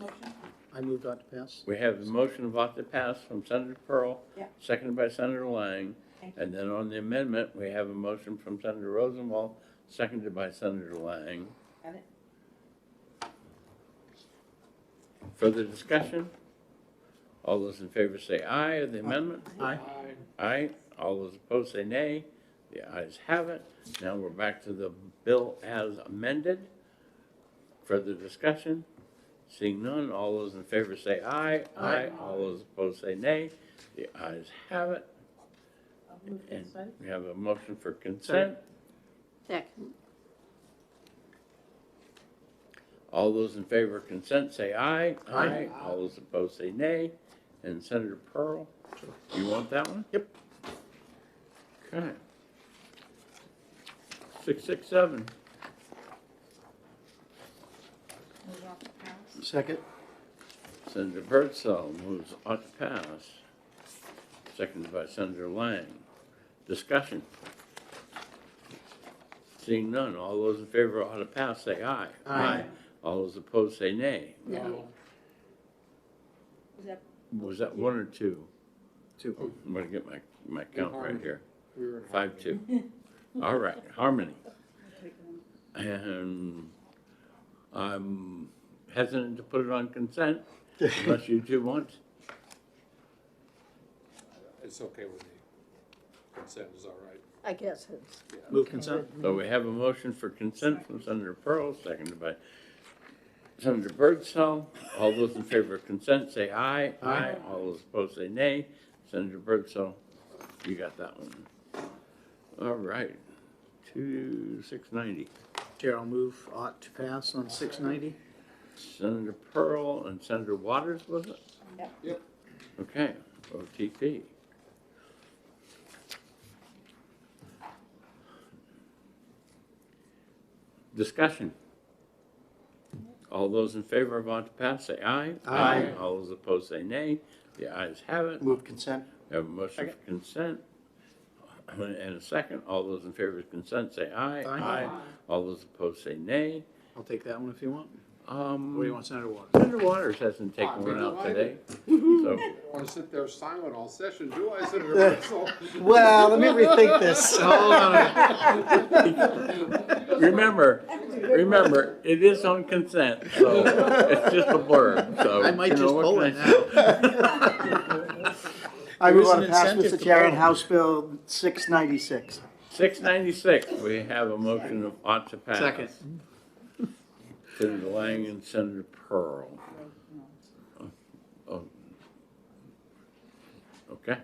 motion? I moved on to pass. We have the motion of ought to pass from Senator Pearl, Yeah. seconded by Senator Lang. Thank you. And then on the amendment, we have a motion from Senator Rosenwald, seconded by Senator Lang. Got it? Further discussion? All those in favor say aye of the amendment. Aye. Aye. All those opposed say nay. The ayes have it. Now we're back to the bill as amended. Further discussion? Seeing none, all those in favor say aye. Aye. All those opposed say nay. The ayes have it. I'll move And consent. we have a motion for consent. Second. All those in favor of consent say aye. Aye. All those opposed say nay. And Senator Pearl, you want that one? Yep. Okay. 667. Move off the pass. Second. Senator Birdsell moves ought to pass. Seconded by Senator Lang. Discussion. Seeing none, all those in favor ought to pass say aye. Aye. All those opposed say nay. No. Was that Was that one or two? Two. I'm gonna get my count right here. We were in 5-2. All right, harmony. And I'm hesitant to put it on consent unless you two want. It's okay with me. Consent is all right. I guess it's. Move consent. So we have a motion for consent from Senator Pearl, seconded by Senator Birdsell. All those in favor of consent say aye. Aye. All those opposed say nay. Senator Birdsell, you got that one. All right, 690. Chair, I'll move ought to pass on 690. Senator Pearl and Senator Waters, was it? Yep. Okay, OTP. Discussion. All those in favor of ought to pass, say aye. Aye. All those opposed, say nay. The ayes have it. Move consent. We have a motion for consent. And a second. All those in favor of consent, say aye. Aye. All those opposed, say nay. I'll take that one if you want. What What do you want, Senator Waters? Senator Waters hasn't taken one out today. So, Want to sit there silent all session, do I, Senator Marshall? Well, let me rethink this. Hold on. remember, remember, it is on consent, so it's just a blurb, so. I might you know, just what pull can it I say? I There move is on an to pass, incentive Mr. to Chair, vote. on House Bill 696. 696, we have a motion of ought to pass. Second. Senator Lang and Senator Pearl. Oh. Okay.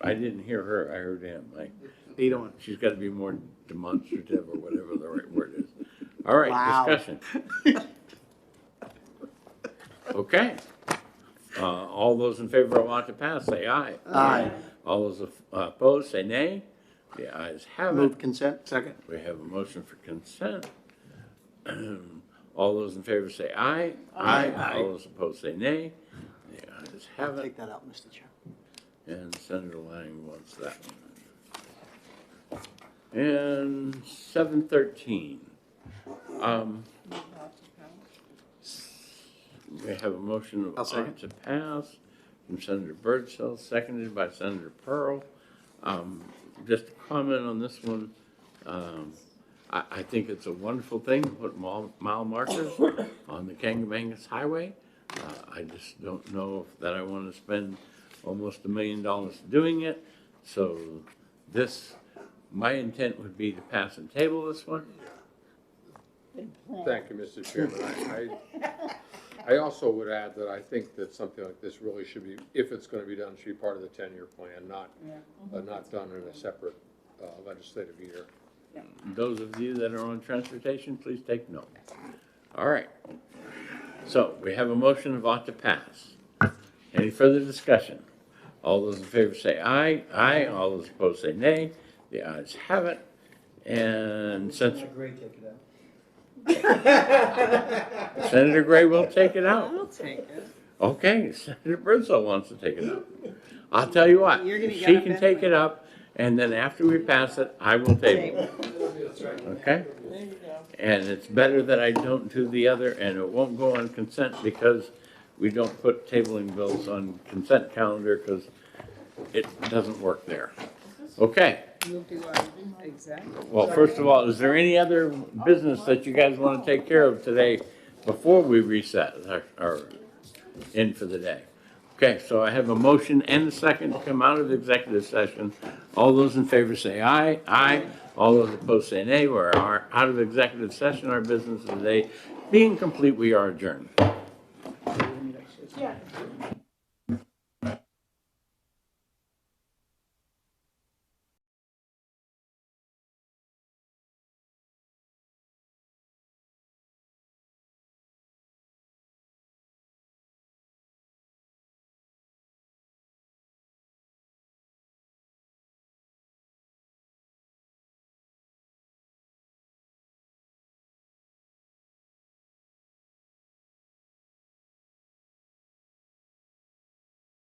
I didn't hear her, I heard him. 8-1. She's got to be more demonstrative or whatever the right word is. All right, Wow. discussion. Okay. All those in favor of ought to pass, say aye. Aye. All those opposed, say nay. The ayes have it. Move consent. Second. We have a motion for consent. All those in favor say aye. Aye. All those opposed say nay. The ayes have it. Take that out, Mr. Chair. And Senator Lang wants that one. And 713. We have a motion of I'll second. ought to pass from Senator Birdsell, seconded by Senator Pearl. Just a comment on this one. I think it's a wonderful thing to put mile markers on the Kangamangas Highway. I just don't know that I want to spend almost $1 million doing it. So my intent would be to pass and table this one. Thank you, Mr. Chairman. I also would add that I think that something like this really should be, if it's gonna be done, should be part of the 10-year plan, not done in a separate legislative year. Those of you that are on transportation, please take note. All right. So we have a motion of ought to pass. Any further discussion? All those in favor say aye. Aye. All those opposed say nay. The ayes have it. And Senator Gray will take it out. I'll take it. Okay, Senator Birdsell wants to take it up. I'll tell you what, You're gonna get she up can take anyway. it up, and then after we pass it, I will table it. Okay? There you go. And it's better that I don't do the other, and it won't go on consent because we don't put tabling bills on consent calendar because it doesn't work there. Okay, You'll do exactly. well, first of all, is there any other business that you guys want to take care of today before we reset or end for the day? Okay, so I have a motion and a second to come out of executive session. All those in favor say aye. Aye. All those opposed say nay. We're out of executive session. Our business today being complete, we are adjourned. Yeah.